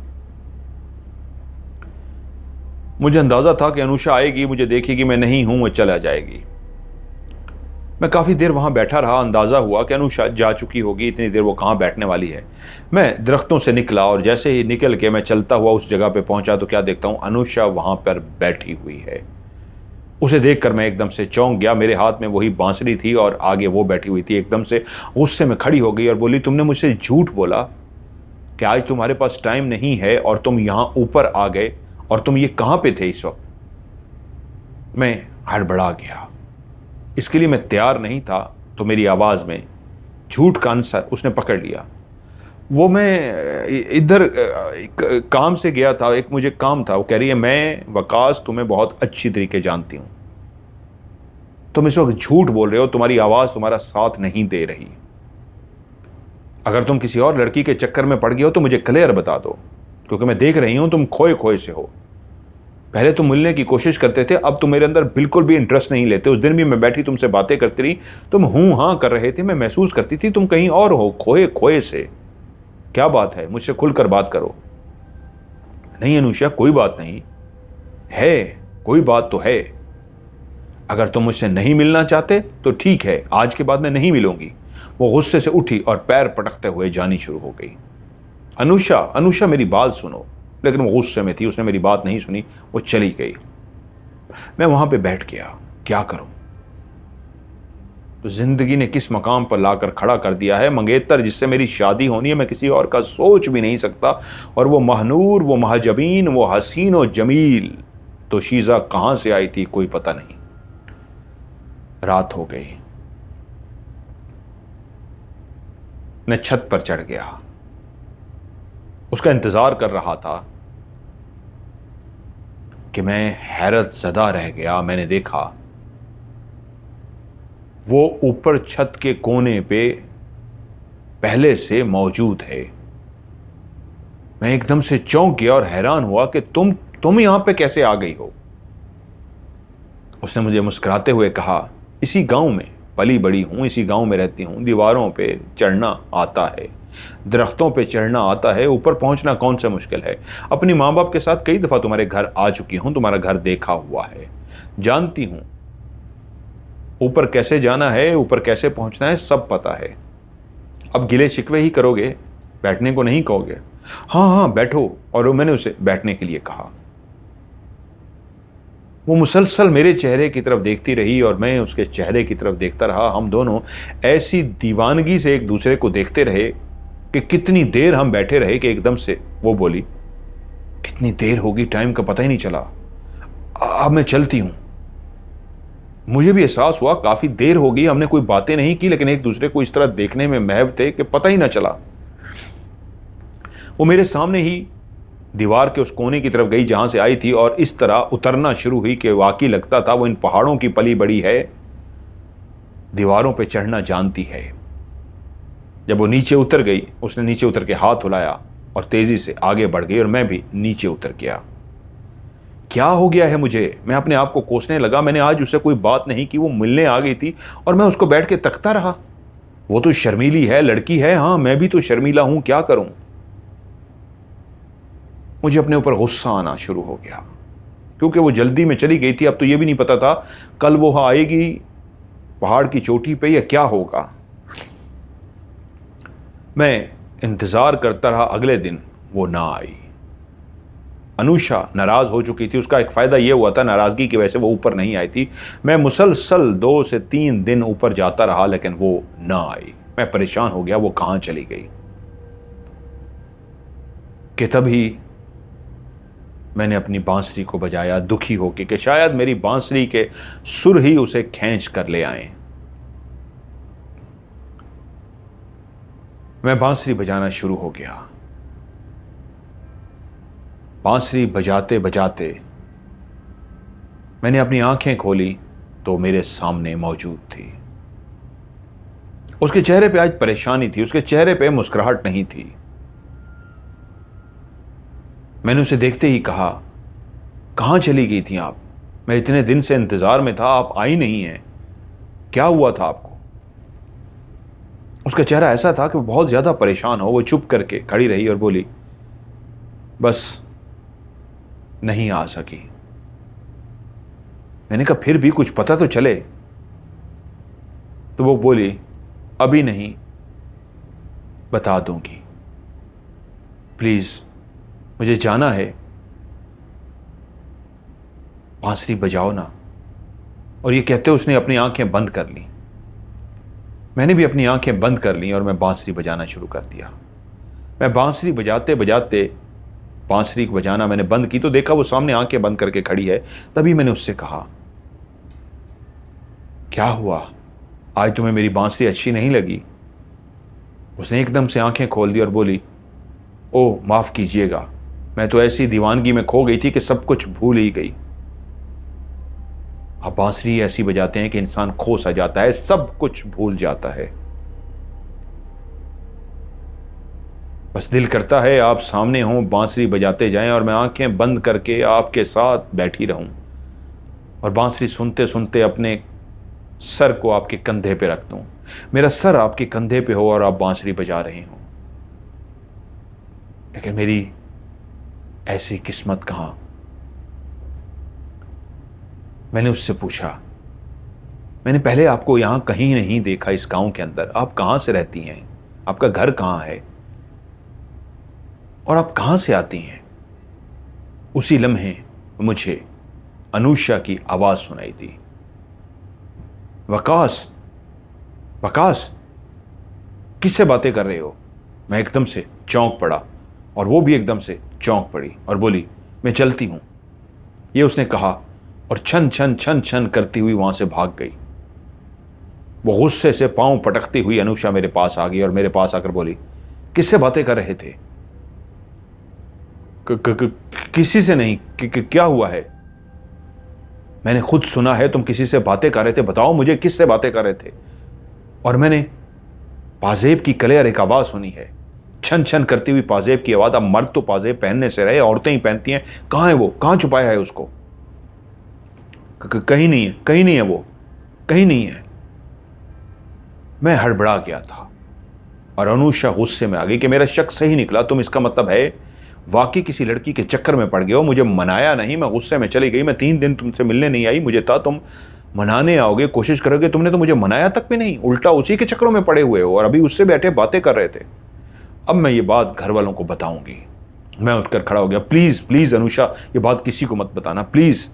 मुझे अंदाजा था कि अनुषा आएगी, मुझे देखेगी मैं नहीं हूं, वो चला जाएगी। मैं काफी देर वहां बैठा रहा, अंदाजा हुआ कि अनुषा जा चुकी होगी, इतनी देर वो कहां बैठने वाली है। मैं दरख्तों से निकला और जैसे ही निकल के मैं चलता हुआ उस जगह पे पहुंचा तो क्या देखता हूं अनुषा वहां पर बैठी हुई है। उसे देखकर मैं एकदम से चौंक गया। मेरे हाथ में वही बांसुरी थी और आगे वो बैठी हुई थी। एकदम से गुस्से में खड़ी हो गई और बोली तुमने मुझसे झूठ बोला कि आज तुम्हारे पास टाइम नहीं है और तुम यहां ऊपर आ गए, और तुम ये कहां पे थे इस वक्त? मैं हड़बड़ा गया, इसके लिए मैं तैयार नहीं था। तो मेरी आवाज में झूठ का आंसर उसने पकड़ लिया। वो मैं इधर काम से गया था, एक मुझे काम था। वो कह रही है मैं वकास तुम्हें बहुत अच्छी तरीके जानती हूं, तुम इस वक्त झूठ बोल रहे हो, तुम्हारी आवाज तुम्हारा साथ नहीं दे रही। अगर तुम किसी और लड़की के चक्कर में पड़ गए हो तो मुझे क्लियर बता दो, क्योंकि मैं देख रही हूं तुम खोए खोए से हो। पहले तुम मिलने की कोशिश करते थे, अब तुम मेरे अंदर बिल्कुल भी इंटरेस्ट नहीं लेते। उस दिन भी मैं बैठी तुमसे बातें करती रही, तुम हूं हां कर रहे थे, मैं महसूस करती थी तुम कहीं और हो, खोए खोए से। क्या बात है, मुझसे खुलकर बात करो। नहीं अनुषा कोई बात नहीं है, कोई बात तो है। अगर तुम मुझसे नहीं मिलना चाहते तो ठीक है, आज के बाद मैं नहीं मिलूंगी। वो गुस्से से उठी और पैर पटकते हुए जानी शुरू हो गई। अनुषा अनुषा मेरी बात सुनो, लेकिन वो गुस्से में थी, उसने मेरी बात नहीं सुनी, वो चली गई। मैं वहां पे बैठ गया, क्या करूं? तो जिंदगी ने किस मकाम पर लाकर खड़ा कर दिया है। मंगेतर जिससे मेरी शादी होनी है, मैं किसी और का सोच भी नहीं सकता। और वो महनूर, वो महजबीन, वो हसीन और जमील, तो शीजा कहां से आई थी कोई पता नहीं। रात हो गई, मैं छत पर चढ़ गया, उसका इंतजार कर रहा था कि मैं हैरत ज़दा रह गया। मैंने देखा वो ऊपर छत के कोने पे पहले से मौजूद है। मैं एकदम से चौंक गया और हैरान हुआ कि तुम यहां पे कैसे आ गई हो। उसने मुझे मुस्कुराते हुए कहा, इसी गांव में पली बड़ी हूं, इसी गांव में रहती हूं, दीवारों पे चढ़ना आता है, दरख्तों पे चढ़ना आता है, ऊपर पहुंचना कौन सा मुश्किल है। अपनी माँ बाप के साथ कई दफ़ा तुम्हारे घर आ चुकी हूं, तुम्हारा घर देखा हुआ है, जानती हूं ऊपर कैसे जाना है, ऊपर कैसे पहुंचना है, सब पता है। अब गिले शिकवे ही करोगे, बैठने को नहीं कहोगे। हाँ हाँ बैठो। और मैंने उसे बैठने के लिए कहा। वो मुसलसल मेरे चेहरे की तरफ देखती रही और मैं उसके चेहरे की तरफ देखता रहा। हम दोनों ऐसी दीवानगी से एक दूसरे को देखते रहे कि कितनी देर हम बैठे रहे कि एकदम से वो बोली, कितनी देर होगी, टाइम का पता ही नहीं चला, अब मैं चलती हूं। मुझे भी एहसास हुआ काफी देर हो गई, हमने कोई बातें नहीं की, लेकिन एक दूसरे को इस तरह देखने में महव थे कि पता ही ना चला। वो मेरे सामने ही दीवार के उस कोने की तरफ गई जहां से आई थी और इस तरह उतरना शुरू हुई कि वाकई लगता था वो इन पहाड़ों की पली बड़ी है, दीवारों पे चढ़ना जानती है। जब वो नीचे उतर गई, उसने नीचे उतर के हाथ हिलाया और तेजी से आगे बढ़ गई और मैं भी नीचे उतर गया। क्या हो गया है मुझे, मैं अपने आप को कोसने लगा। मैंने आज उससे कोई बात नहीं की, वो मिलने आ गई थी और मैं उसको बैठ के तकता रहा। वो तो शर्मीली है, लड़की है, हाँ मैं भी तो शर्मीला हूं, क्या करूं। मुझे अपने ऊपर गुस्सा आना शुरू हो गया क्योंकि वो जल्दी में चली गई थी। अब तो ये भी नहीं पता था कल वो आएगी पहाड़ की चोटी पे या क्या होगा। मैं इंतजार करता रहा। अगले दिन वो ना आई। अनुषा नाराज हो चुकी थी। उसका एक फायदा यह हुआ था, नाराजगी की वजह से वो ऊपर नहीं आई थी। मैं मुसलसल 2 से 3 दिन ऊपर जाता रहा लेकिन वो ना आई। मैं परेशान हो गया, वो कहां चली गई। कि तभी मैंने अपनी बांसुरी को बजाया, दुखी होकर कि शायद मेरी बांसुरी के सुर ही उसे खींच कर ले आए। मैं बांसुरी बजाना शुरू हो गया। बांसुरी बजाते बजाते मैंने अपनी आंखें खोली तो मेरे सामने मौजूद थी। उसके चेहरे पे आज परेशानी थी, उसके चेहरे पे मुस्कुराहट नहीं थी। मैंने उसे देखते ही कहा, कहां चली गई थी आप? मैं इतने दिन से इंतजार में था, आप आई नहीं हैं, क्या हुआ था आपको? उसका चेहरा ऐसा था कि वो बहुत ज्यादा परेशान हो। वो चुप करके खड़ी रही और बोली, बस नहीं आ सकी। मैंने कहा फिर भी कुछ पता तो चले। तो वो बोली, अभी नहीं, बता दूंगी, प्लीज मुझे जाना है, बांसुरी बजाओ ना। और ये कहते उसने अपनी आंखें बंद कर ली। मैंने भी अपनी आंखें बंद कर ली और मैं बांसुरी बजाना शुरू कर दिया। मैं बांसुरी बजाते बजाते, बांसुरी को बजाना मैंने बंद की तो देखा वो सामने आंखें बंद करके खड़ी है। तभी मैंने उससे कहा, क्या हुआ, आज तुम्हें मेरी बांसुरी अच्छी नहीं लगी? उसने एकदम से आंखें खोल दी और बोली, ओ माफ कीजिएगा, मैं तो ऐसी दीवानगी में खो गई थी कि सब कुछ भूल ही गई। आप बांसुरी ऐसी बजाते हैं कि इंसान खो सा जाता है, सब कुछ भूल जाता है। बस दिल करता है आप सामने हों, बांसुरी बजाते जाएं और मैं आंखें बंद करके आपके साथ बैठी रहूं और बांसुरी सुनते सुनते अपने सर को आपके कंधे पे रख दूं। मेरा सर आपके कंधे पे हो और आप बांसुरी बजा रहे हो। लेकिन मेरी ऐसी किस्मत कहां। मैंने उससे पूछा, मैंने पहले आपको यहां कहीं नहीं देखा इस गांव के अंदर, आप कहां से रहती हैं, आपका घर कहां है और आप कहां से आती हैं? उसी लम्हे मुझे अनुषा की आवाज सुनाई दी, वकास वकास, किससे बातें कर रहे हो? मैं एकदम से चौंक पड़ा और वो भी एकदम से चौंक पड़ी और बोली, मैं चलती हूँ, ये उसने कहा और छन छन छन छन करती हुई वहाँ से भाग गई। वो गुस्से से पांव पटकती हुई अनुषा मेरे पास आ गई और मेरे पास आकर बोली, किससे बातें कर रहे थे? किसी से नहीं। क्या हुआ है? मैंने खुद सुना है तुम किसी से बातें कर रहे थे, बताओ मुझे किससे बातें कर रहे थे? और मैंने पाजेब की क्लियर एक आवाज सुनी है, छन छन करती हुई पाजेब की आवाज। अब मर्द तो पाजेब पहनने से रहे, औरतें ही पहनती हैं। कहां है वो? कहां छुपाया है उसको? कहीं नहीं है, कहीं नहीं है, वो कहीं नहीं है। मैं हड़बड़ा गया था और अनुषा गुस्से में आ गई कि मेरा शक सही निकला, तुम इसका मतलब है वाकई किसी लड़की के चक्कर में पड़ गए हो, मुझे मनाया नहीं। मैं गुस्से में चली गई। मैं 3 दिन तुमसे मिलने नहीं आई, मुझे था तुम मनाने आओगे, कोशिश करोगे। तुमने तो मुझे मनाया तक भी नहीं, उल्टा उसी के चक्करों में पड़े हुए हो और अभी उससे बैठे बातें कर रहे थे। अब मैं ये बात घर वालों को बताऊंगी। मैं उठकर खड़ा हो गया। प्लीज प्लीज अनुषा, ये बात किसी को मत बताना प्लीज।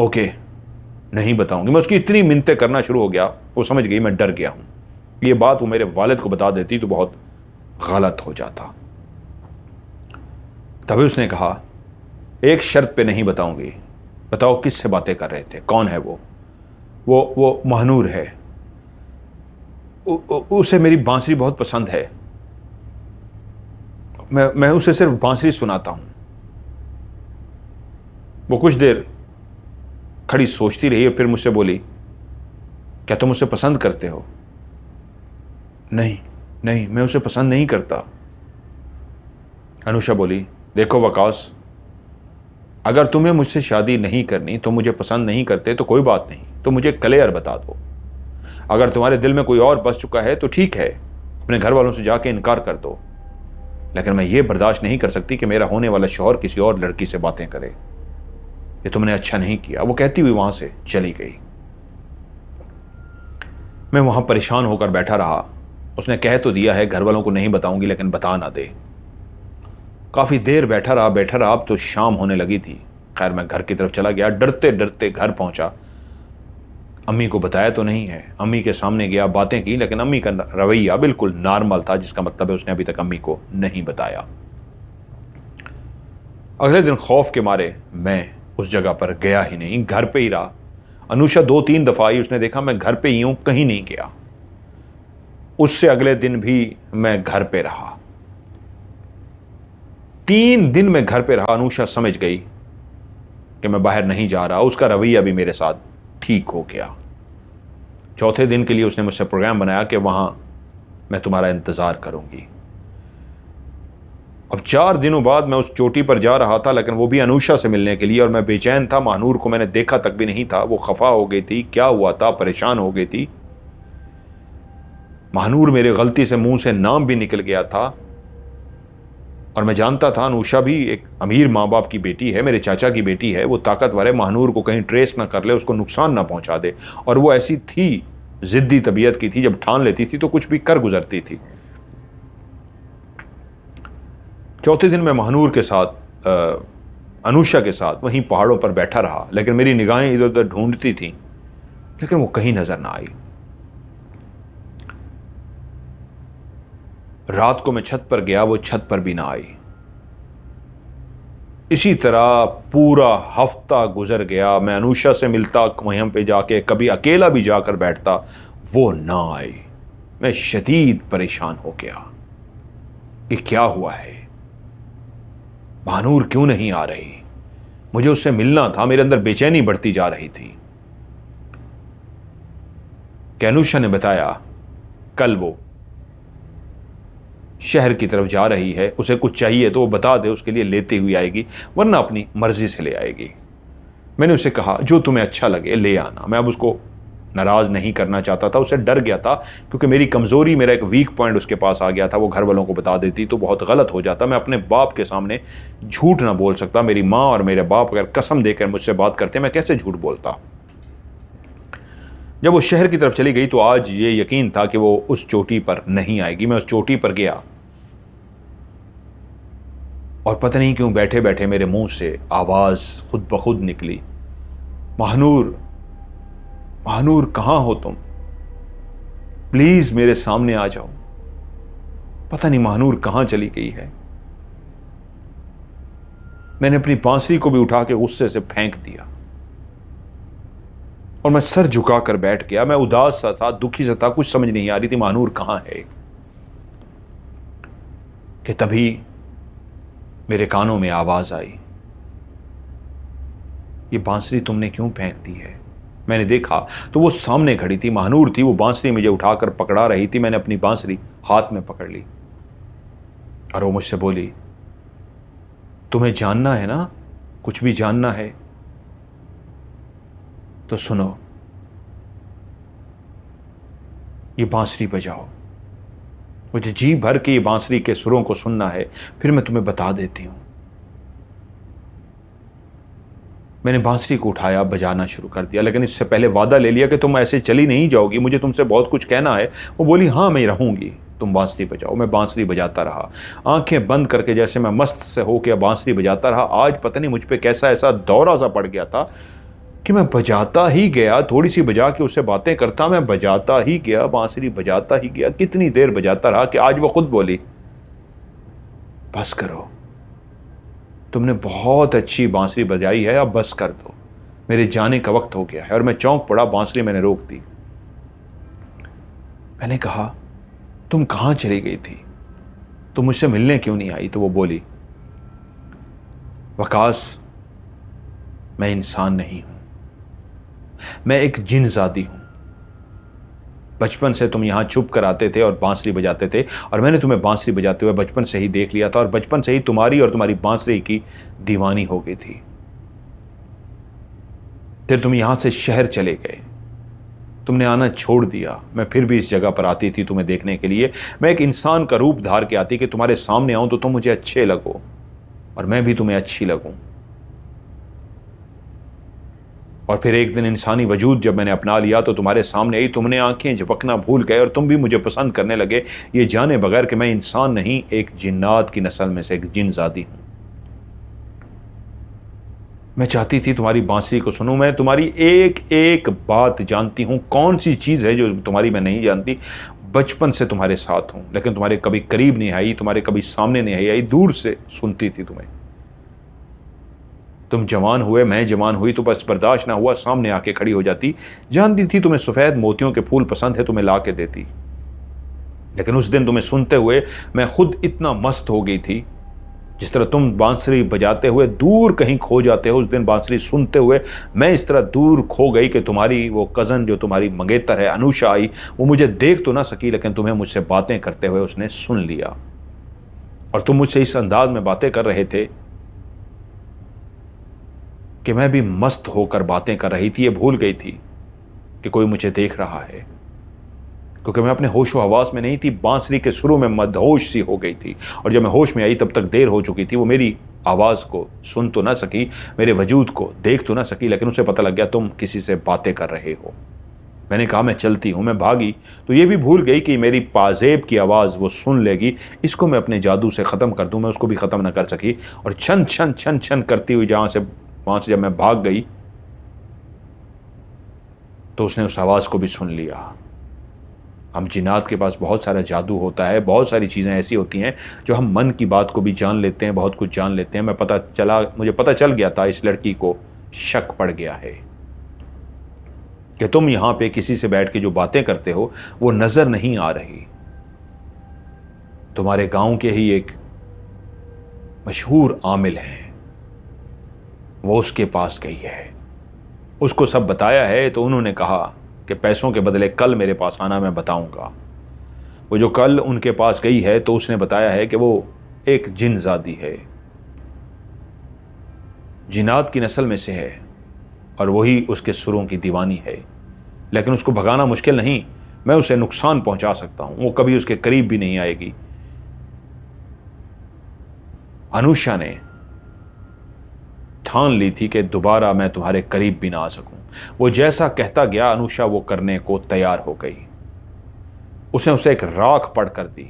ओके, नहीं बताऊंगी। मैं उसकी इतनी मिन्नतें करना शुरू हो गया, वो समझ गई मैं डर गया हूं। ये बात वो मेरे वालिद को बता देती तो बहुत गलत हो जाता। तभी उसने कहा, एक शर्त पे नहीं बताऊंगी, बताओ किससे बातें कर रहे थे, कौन है वो? वो महानूर है, उसे मेरी बांसुरी बहुत पसंद है, मैं उसे सिर्फ बांसुरी सुनाता हूं। वो कुछ देर खड़ी सोचती रही और फिर मुझसे बोली, क्या तुम उसे पसंद करते हो? नहीं नहीं, मैं उसे पसंद नहीं करता। अनुषा बोली, देखो वकास, अगर तुम्हें मुझसे शादी नहीं करनी, तो मुझे पसंद नहीं करते तो कोई बात नहीं, तो मुझे क्लियर बता दो। अगर तुम्हारे दिल में कोई और बस चुका है तो ठीक है, अपने घर वालों से जाके इनकार कर दो, लेकिन मैं ये बर्दाश्त नहीं कर सकती कि मेरा होने वाला शौहर किसी और लड़की से बातें करे। ये तुमने अच्छा नहीं किया। वो कहती हुई वहां से चली गई। मैं वहां परेशान होकर बैठा रहा। उसने कह तो दिया है घर वालों को नहीं बताऊंगी, लेकिन बता ना दे। काफी देर बैठा रहा। अब तो शाम होने लगी थी। खैर, मैं घर की तरफ चला गया। डरते डरते घर पहुंचा। अम्मी को बताया तो नहीं है। अम्मी के सामने गया, बातें की, लेकिन अम्मी का रवैया बिल्कुल नॉर्मल था, जिसका मतलब है उसने अभी तक अम्मी को नहीं बताया। अगले दिन खौफ के मारे मैं उस जगह पर गया ही नहीं, घर पे ही रहा। अनुषा 2-3 दफा आई, उसने देखा मैं घर पे ही हूं, कहीं नहीं गया। उससे अगले दिन भी मैं घर पे रहा। 3 दिन में घर पे रहा। अनुषा समझ गई कि मैं बाहर नहीं जा रहा। उसका रवैया भी मेरे साथ ठीक हो गया। चौथे दिन के लिए उसने मुझसे प्रोग्राम बनाया कि वहां मैं तुम्हारा इंतजार करूंगी। अब 4 दिनों बाद मैं उस चोटी पर जा रहा था, लेकिन वो भी अनुषा से मिलने के लिए, और मैं बेचैन था। महानूर को मैंने देखा तक भी नहीं था। वो खफा हो गई थी, क्या हुआ था, परेशान हो गई थी। महानूर मेरे गलती से मुंह से नाम भी निकल गया था, और मैं जानता था अनुषा भी एक अमीर माँ बाप की बेटी है, मेरे चाचा की बेटी है। वो ताकतवर है, महानूर को कहीं ट्रेस ना कर ले, उसको नुकसान ना पहुंचा दे। और वो ऐसी थी, जिद्दी तबीयत की थी, जब ठान लेती थी तो कुछ भी कर गुजरती थी। चौथे दिन मैं महानूर के साथ, अनुषा के साथ वहीं पहाड़ों पर बैठा रहा, लेकिन मेरी निगाहें इधर उधर ढूंढती थीं, लेकिन वो कहीं नजर ना आई। रात को मैं छत पर गया, वो छत पर भी ना आई। इसी तरह पूरा हफ्ता गुजर गया। मैं अनुषा से मिलता, वहीं पे जाके कभी अकेला भी जाकर बैठता, वो ना आई। मैं शदीद परेशान हो गया कि क्या हुआ है, महानूर क्यों नहीं आ रही? मुझे उससे मिलना था। मेरे अंदर बेचैनी बढ़ती जा रही थी। कि अनुषा ने बताया कल वो शहर की तरफ जा रही है, उसे कुछ चाहिए तो वो बता दे, उसके लिए लेती हुई आएगी, वरना अपनी मर्जी से ले आएगी। मैंने उसे कहा जो तुम्हें अच्छा लगे ले आना। मैं अब उसको नाराज नहीं करना चाहता था, उसे डर गया था, क्योंकि मेरी कमजोरी, मेरा एक वीक पॉइंट उसके पास आ गया था। वो घर वालों को बता देती तो बहुत गलत हो जाता। मैं अपने बाप के सामने झूठ ना बोल सकता। मेरी माँ और मेरे बाप अगर कसम देकर मुझसे बात करते, मैं कैसे झूठ बोलता। जब वो शहर की तरफ चली गई तो आज ये यकीन था कि वो उस चोटी पर नहीं आएगी। मैं उस चोटी पर गया और पता नहीं क्यों बैठे बैठे मेरे मुंह से आवाज खुद ब खुद निकली, महानूर महानूर कहाँ हो तुम, प्लीज मेरे सामने आ जाओ। पता नहीं महानूर कहां चली गई है। मैंने अपनी बांसुरी को भी उठा के गुस्से से फेंक दिया और मैं सर झुकाकर बैठ गया। मैं उदास सा था, दुखी सा था, कुछ समझ नहीं आ रही थी महानूर कहां है। कि तभी मेरे कानों में आवाज आई, ये बांसुरी तुमने क्यों फेंक दी है। मैंने देखा तो वो सामने खड़ी थी, महानूर थी। वो बांसुरी मुझे उठाकर पकड़ा रही थी। मैंने अपनी बांसुरी हाथ में पकड़ ली और वो मुझसे बोली, तुम्हें जानना है ना, कुछ भी जानना है तो सुनो, ये बांसुरी बजाओ। मुझे जी भर के ये बांसुरी के सुरों को सुनना है, फिर मैं तुम्हें बता देती हूं। मैंने बांसुरी को उठाया, बजाना शुरू कर दिया, लेकिन इससे पहले वादा ले लिया कि तुम ऐसे चली नहीं जाओगी, मुझे तुमसे बहुत कुछ कहना है। वो बोली, हाँ मैं रहूंगी, तुम बांसुरी बजाओ। मैं बांसुरी बजाता रहा, आंखें बंद करके, जैसे मैं मस्त से होकर बांसुरी बजाता रहा। आज पता नहीं मुझ पे कैसा ऐसा दौरा सा पड़ गया था कि मैं बजाता ही गया, थोड़ी सी बजा के उससे बातें करता, मैं बजाता ही गया, बांसुरी बजाता ही गया। कितनी देर बजाता रहा कि आज वो खुद बोली, बस करो, तुमने बहुत अच्छी बांसुरी बजाई है, अब बस कर दो, मेरे जाने का वक्त हो गया है। और मैं चौंक पड़ा, बांसुरी मैंने रोक दी। मैंने कहा, तुम कहां चली गई थी, तुम मुझसे मिलने क्यों नहीं आई। तो वो बोली, वकास, मैं इंसान नहीं हूं, मैं एक जिनजादी हूं। बचपन से तुम यहां चुप कर आते थे और बांसुरी बजाते थे, और मैंने तुम्हें बांसुरी बजाते हुए बचपन से ही देख लिया था, और बचपन से ही तुम्हारी और तुम्हारी बांसुरी की दीवानी हो गई थी। फिर तुम यहां से शहर चले गए, तुमने आना छोड़ दिया। मैं फिर भी इस जगह पर आती थी तुम्हें देखने के लिए। मैं एक इंसान का रूप धार के आती कि तुम्हारे सामने आऊं तो तुम मुझे अच्छे लगो और मैं भी तुम्हें अच्छी लगूं। और फिर एक दिन इंसानी वजूद जब मैंने अपना लिया तो तुम्हारे सामने आई, तुमने आंखें झपकना भूल गए और तुम भी मुझे पसंद करने लगे, ये जाने बगैर कि मैं इंसान नहीं, एक जिन्नात की नस्ल में से एक जिनजादी हूं। मैं चाहती थी तुम्हारी बांसुरी को सुनूं, मैं तुम्हारी एक एक बात जानती हूं, कौन सी चीज़ है जो तुम्हारी मैं नहीं जानती। बचपन से तुम्हारे साथ हूं, लेकिन तुम्हारे कभी करीब नहीं आई, तुम्हारे कभी सामने नहीं आई, दूर से सुनती थी तुम्हें। तुम जवान हुए, मैं जवान हुई तो बस बर्दाश्त ना हुआ, सामने आके खड़ी हो जाती। जानती थी तुम्हें सफ़ेद मोतियों के फूल पसंद है, तुम्हें ला के देती। लेकिन उस दिन तुम्हें सुनते हुए मैं खुद इतना मस्त हो गई थी, जिस तरह तुम बांसुरी बजाते हुए दूर कहीं खो जाते हो, उस दिन बांसुरी सुनते हुए मैं इस तरह दूर खो गई कि तुम्हारी वो कज़न जो तुम्हारी मंगेतर है अनुषा आई, वो मुझे देख तो ना सकी, लेकिन तुम्हें मुझसे बातें करते हुए उसने सुन लिया। और तुम मुझसे इस अंदाज में बातें कर रहे थे कि मैं भी मस्त होकर बातें कर रही थी। ये भूल गई थी कि कोई मुझे देख रहा है, क्योंकि मैं अपने होश व हवास में नहीं थी, बांसुरी के सुरों में मदहोश सी हो गई थी। और जब मैं होश में आई तब तक देर हो चुकी थी। वो मेरी आवाज़ को सुन तो ना सकी, मेरे वजूद को देख तो ना सकी, लेकिन उसे पता लग गया तुम किसी से बातें कर रहे हो। मैंने कहा, मैं चलती हूँ। मैं भागी तो ये भी भूल गई कि मेरी पाजेब की आवाज़ वो सुन लेगी, इसको मैं अपने जादू से ख़त्म कर दूँ। मैं उसको भी ख़त्म ना कर सकी, और छन छन छन छन करती हुई वहाँ से जब मैं भाग गई तो उसने उस आवाज़ को भी सुन लिया। हम जिन्नात के पास बहुत सारा जादू होता है, बहुत सारी चीज़ें ऐसी होती हैं जो हम मन की बात को भी जान लेते हैं, बहुत कुछ जान लेते हैं। मुझे पता चल गया था, इस लड़की को शक पड़ गया है कि तुम यहाँ पे किसी से बैठ के जो बातें करते हो वो नज़र नहीं आ रही। तुम्हारे गांव के ही एक मशहूर आमिल हैं, वो उसके पास गई है, उसको सब बताया है। तो उन्होंने कहा कि पैसों के बदले कल मेरे पास आना, मैं बताऊंगा। वो जो कल उनके पास गई है तो उसने बताया है कि वो एक जिनजादी है, जिन्नात की नस्ल में से है, और वही उसके सुरों की दीवानी है। लेकिन उसको भगाना मुश्किल नहीं, मैं उसे नुकसान पहुंचा सकता हूं, वो कभी उसके करीब भी नहीं आएगी। अनुषा ने ठान ली थी कि दोबारा मैं तुम्हारे करीब भी ना आ सकूं। वो जैसा कहता गया, अनुषा वो करने को तैयार हो गई। उसने उसे एक राख पढ़ कर दी।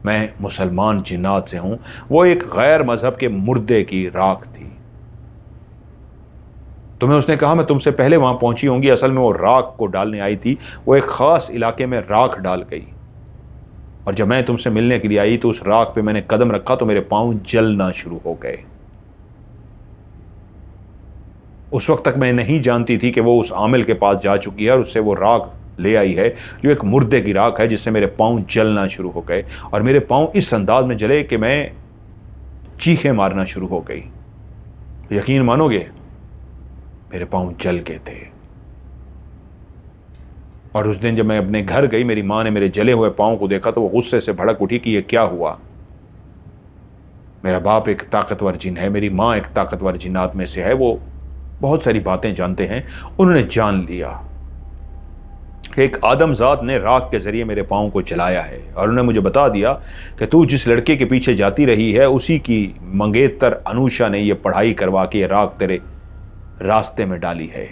मैं मुसलमान जिन्नात से हूं, वो एक गैर मजहब के मुर्दे की राख थी। तुम्हें उसने कहा मैं तुमसे पहले वहां पहुंची होंगी, असल में वो राख को डालने आई थी, वो एक खास इलाके में राख डाल गई, और जब मैं तुमसे मिलने के लिए आई तो उस राख पे मैंने कदम रखा तो मेरे पांव जलना शुरू हो गए। उस वक्त तक मैं नहीं जानती थी कि वो उस आमिल के पास जा चुकी है और उससे वो राख ले आई है जो एक मुर्दे की राख है, जिससे मेरे पांव जलना शुरू हो गए, और मेरे पांव इस अंदाज में जले कि मैं चीखें मारना शुरू हो गई। यकीन मानोगे, मेरे पांव जल गए थे। और उस दिन जब मैं अपने घर गई, मेरी मां ने मेरे जले हुए पांव को देखा तो वो गुस्से से भड़क उठी कि ये क्या हुआ। मेरा बाप एक ताकतवर जिन है, मेरी मां एक ताकतवर जिन्नात में से है, वो बहुत सारी बातें जानते हैं। उन्होंने जान लिया एक आदमजात ने राख के जरिए मेरे पाँव को जलाया है, और उन्होंने मुझे बता दिया कि तू जिस लड़के के पीछे जाती रही है उसी की मंगेतर अनुषा ने यह पढ़ाई करवा के राख तेरे रास्ते में डाली है,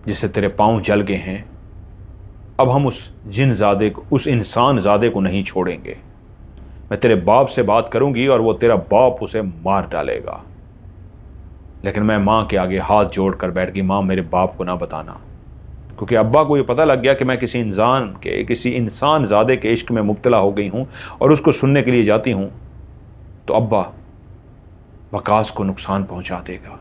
जिससे तेरे पाँव जल गए हैं। अब हम उस जिनजादे को, उस इंसान जादे को नहीं छोड़ेंगे। मैं तेरे बाप से बात करूंगी और वो तेरा बाप उसे मार डालेगा। लेकिन मैं माँ के आगे हाथ जोड़कर बैठ गई, माँ मेरे बाप को ना बताना, क्योंकि अब्बा को ये पता लग गया कि मैं किसी इंसान ज़ादे के इश्क में मुब्तला हो गई हूँ और उसको सुनने के लिए जाती हूँ, तो अब्बा वकास को नुकसान पहुँचा देगा।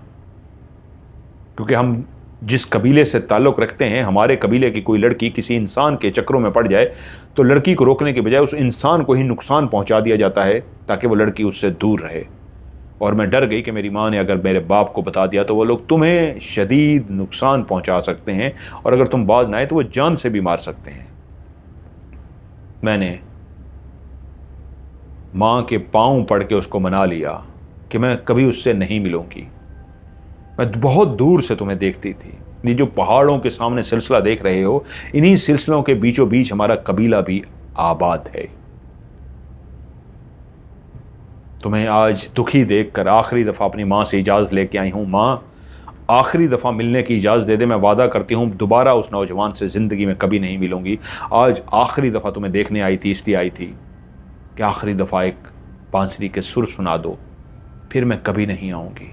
क्योंकि हम जिस कबीले से ताल्लुक़ रखते हैं, हमारे कबीले की कोई लड़की किसी इंसान के चक्करों में पड़ जाए तो लड़की को रोकने के बजाय उस इंसान को ही नुकसान पहुँचा दिया जाता है ताकि वो लड़की उससे दूर रहे। और मैं डर गई कि मेरी माँ ने अगर मेरे बाप को बता दिया तो वो लोग तुम्हें शदीद नुकसान पहुंचा सकते हैं, और अगर तुम बाज ना आए तो वो जान से भी मार सकते हैं। मैंने माँ के पांव पड़ के उसको मना लिया कि मैं कभी उससे नहीं मिलूंगी। मैं बहुत दूर से तुम्हें देखती थी। ये जो पहाड़ों के सामने सिलसिला देख रहे हो, इन्हीं सिलसिलों के बीचों बीच हमारा कबीला भी आबाद है। तुम्हें आज दुखी देखकर आखिरी दफ़ा अपनी माँ से इजाज़त लेके आई हूँ। माँ, आखिरी दफ़ा मिलने की इजाज़त दे दे, मैं वादा करती हूँ दोबारा उस नौजवान से ज़िंदगी में कभी नहीं मिलूँगी। आज आखिरी दफ़ा तुम्हें देखने आई थी, इसलिए आई थी कि आखिरी दफ़ा एक बांसुरी के सुर सुना दो, फिर मैं कभी नहीं आऊँगी।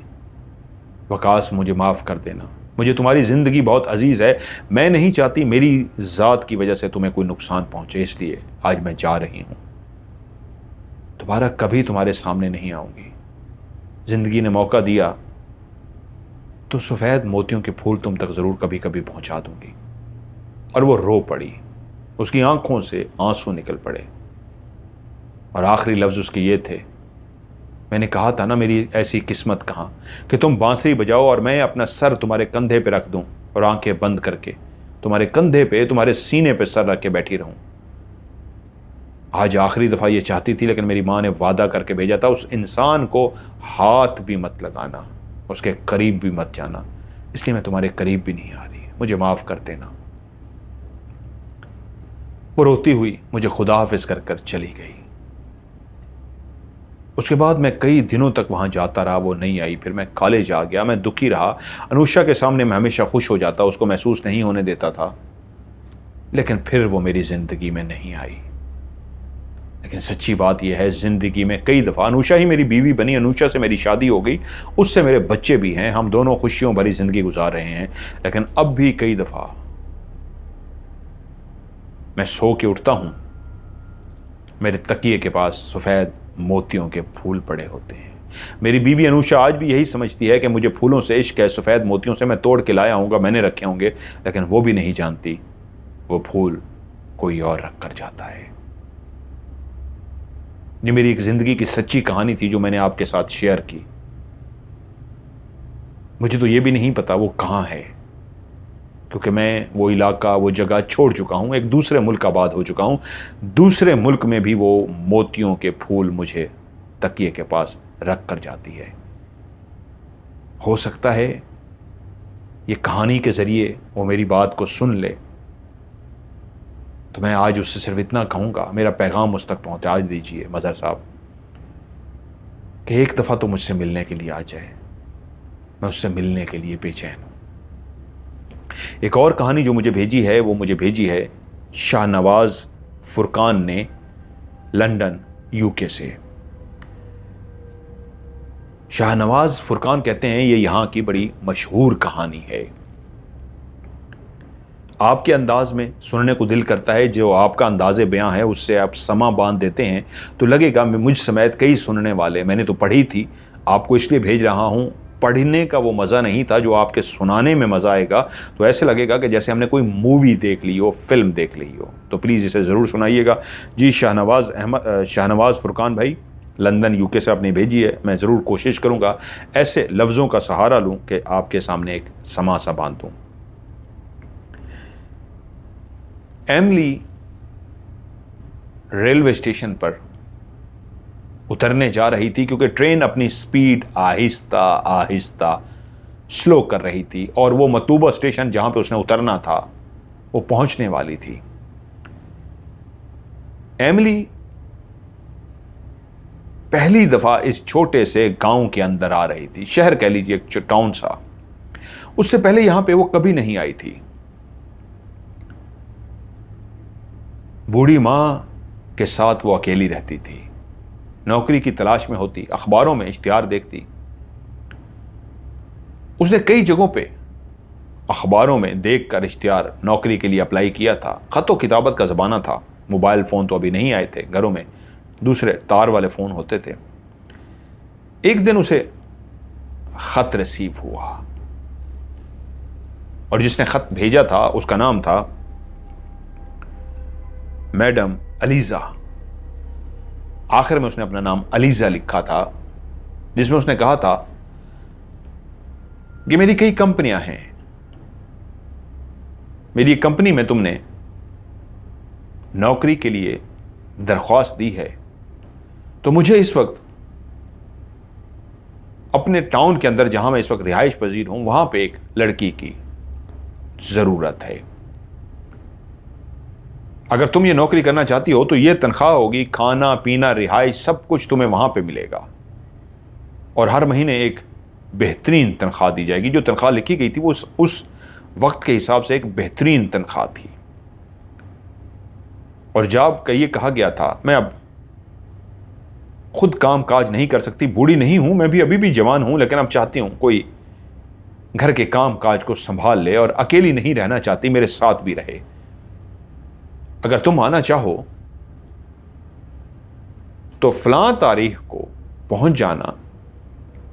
वकास, मुझे माफ़ कर देना, मुझे तुम्हारी ज़िंदगी बहुत अजीज़ है। मैं नहीं चाहती मेरी ज़ात की वजह से तुम्हें कोई नुकसान पहुँचे, इसलिए आज मैं जा रही हूँ। दोबारा कभी तुम्हारे सामने नहीं आऊंगी। जिंदगी ने मौका दिया तो सफ़ेद मोतियों के फूल तुम तक ज़रूर कभी कभी पहुंचा दूंगी। और वो रो पड़ी, उसकी आंखों से आंसू निकल पड़े, और आखिरी लफ्ज़ उसके ये थे, मैंने कहा था ना मेरी ऐसी किस्मत कहाँ कि तुम बांसुरी बजाओ और मैं अपना सर तुम्हारे कंधे पे रख दूं और आंखें बंद करके तुम्हारे कंधे पे, तुम्हारे सीने पे सर रख के बैठी रहूं। आज आखिरी दफ़ा ये चाहती थी, लेकिन मेरी माँ ने वादा करके भेजा था उस इंसान को हाथ भी मत लगाना, उसके करीब भी मत जाना, इसलिए मैं तुम्हारे करीब भी नहीं आ रही, मुझे माफ़ कर देना। वो रोती हुई मुझे खुदा हाफिज़ कर कर चली गई। उसके बाद मैं कई दिनों तक वहाँ जाता रहा, वो नहीं आई। फिर मैं कॉलेज आ गया, मैं दुखी रहा। अनुषा के सामने मैं हमेशा खुश हो जाता, उसको महसूस नहीं होने देता था, लेकिन फिर वो मेरी ज़िंदगी में नहीं आई। लेकिन सच्ची बात यह है, ज़िंदगी में कई दफ़ा अनुषा ही मेरी बीवी बनी, अनुषा से मेरी शादी हो गई, उससे मेरे बच्चे भी हैं, हम दोनों खुशियों भरी ज़िंदगी गुजार रहे हैं। लेकिन अब भी कई दफ़ा मैं सो के उठता हूँ, मेरे तकिए के पास सफ़ेद मोतियों के फूल पड़े होते हैं। मेरी बीवी अनुषा आज भी यही समझती है कि मुझे फूलों से इश्क है, सफ़ेद मोतियों से मैं तोड़ के लाया हूँगा, मैंने रखे होंगे, लेकिन वो भी नहीं जानती वो फूल कोई और रख कर जाता है। ये मेरी एक ज़िंदगी की सच्ची कहानी थी जो मैंने आपके साथ शेयर की। मुझे तो ये भी नहीं पता वो कहाँ है, क्योंकि मैं वो इलाका, वो जगह छोड़ चुका हूँ, एक दूसरे मुल्क आबाद हो चुका हूँ। दूसरे मुल्क में भी वो मोतियों के फूल मुझे तकिए के पास रख कर जाती है। हो सकता है ये कहानी के ज़रिए वो मेरी बात को सुन ले, तो मैं आज उससे सिर्फ इतना कहूँगा, मेरा पैगाम उस तक पहुँचा दीजिए मज़हर साहब, कि एक दफ़ा तो मुझसे मिलने के लिए आ जाए, मैं उससे मिलने के लिए बेचैन हूँ। एक और कहानी जो मुझे भेजी है, वो मुझे भेजी है शाहनवाज फुरकान ने, लंदन यूके से। शाहनवाज फुरकान कहते हैं ये यहाँ की बड़ी मशहूर कहानी है। आपके अंदाज में सुनने को दिल करता है, जो आपका अंदाज़े बयां है उससे आप समा बांध देते हैं तो लगेगा मैं मुझ समेत कई सुनने वाले, मैंने तो पढ़ी थी, आपको इसलिए भेज रहा हूँ। पढ़ने का वो मज़ा नहीं था जो आपके सुनाने में मज़ा आएगा, तो ऐसे लगेगा कि जैसे हमने कोई मूवी देख ली हो, फिल्म देख ली हो। तो प्लीज़ इसे ज़रूर सुनाइएगा। जी शाहनवाज फुरकान भाई लंदन यूके से आपने भेजी है। मैं ज़रूर कोशिश करूँगा ऐसे लफ्ज़ों का सहारा लूँ कि आपके सामने एक समा सा बांध दूँ। एमली रेलवे स्टेशन पर उतरने जा रही थी क्योंकि ट्रेन अपनी स्पीड आहिस्ता आहिस्ता स्लो कर रही थी और वो मतलूबा स्टेशन जहां पे उसने उतरना था वो पहुंचने वाली थी। एमली पहली दफा इस छोटे से गांव के अंदर आ रही थी, शहर कह लीजिए, एक टाउन सा। उससे पहले यहां पे वो कभी नहीं आई थी। बूढ़ी मां के साथ वो अकेली रहती थी, नौकरी की तलाश में होती, अखबारों में इश्तिहार देखती। उसने कई जगहों पे अखबारों में देखकर इश्तिहार नौकरी के लिए अप्लाई किया था। खतो किताबत का ज़माना था, मोबाइल फ़ोन तो अभी नहीं आए थे, घरों में दूसरे तार वाले फ़ोन होते थे। एक दिन उसे ख़त रिसीव हुआ और जिसने ख़त भेजा था उसका नाम था मैडम अलीज़ा। आखिर में उसने अपना नाम अलीज़ा लिखा था, जिसमें उसने कहा था कि मेरी कई कंपनियां हैं, मेरी कंपनी में तुमने नौकरी के लिए दरख्वास्त दी है, तो मुझे इस वक्त अपने टाउन के अंदर जहां मैं इस वक्त रिहाइश पजीर हूं वहां पे एक लड़की की ज़रूरत है। अगर तुम ये नौकरी करना चाहती हो तो ये तनख्वाह होगी, खाना पीना रिहाइश सब कुछ तुम्हें वहां पे मिलेगा और हर महीने एक बेहतरीन तनख्वाह दी जाएगी। जो तनख्वाह लिखी गई थी वो उस वक्त के हिसाब से एक बेहतरीन तनख्वाह थी। और जब का ये कहा गया था मैं अब खुद काम काज नहीं कर सकती, बूढ़ी नहीं हूं, मैं भी अभी भी जवान हूं, लेकिन अब चाहती हूं कोई घर के काम काज को संभाल ले और अकेली नहीं रहना चाहती, मेरे साथ भी रहे। अगर तुम आना चाहो तो फलां तारीख को पहुंच जाना,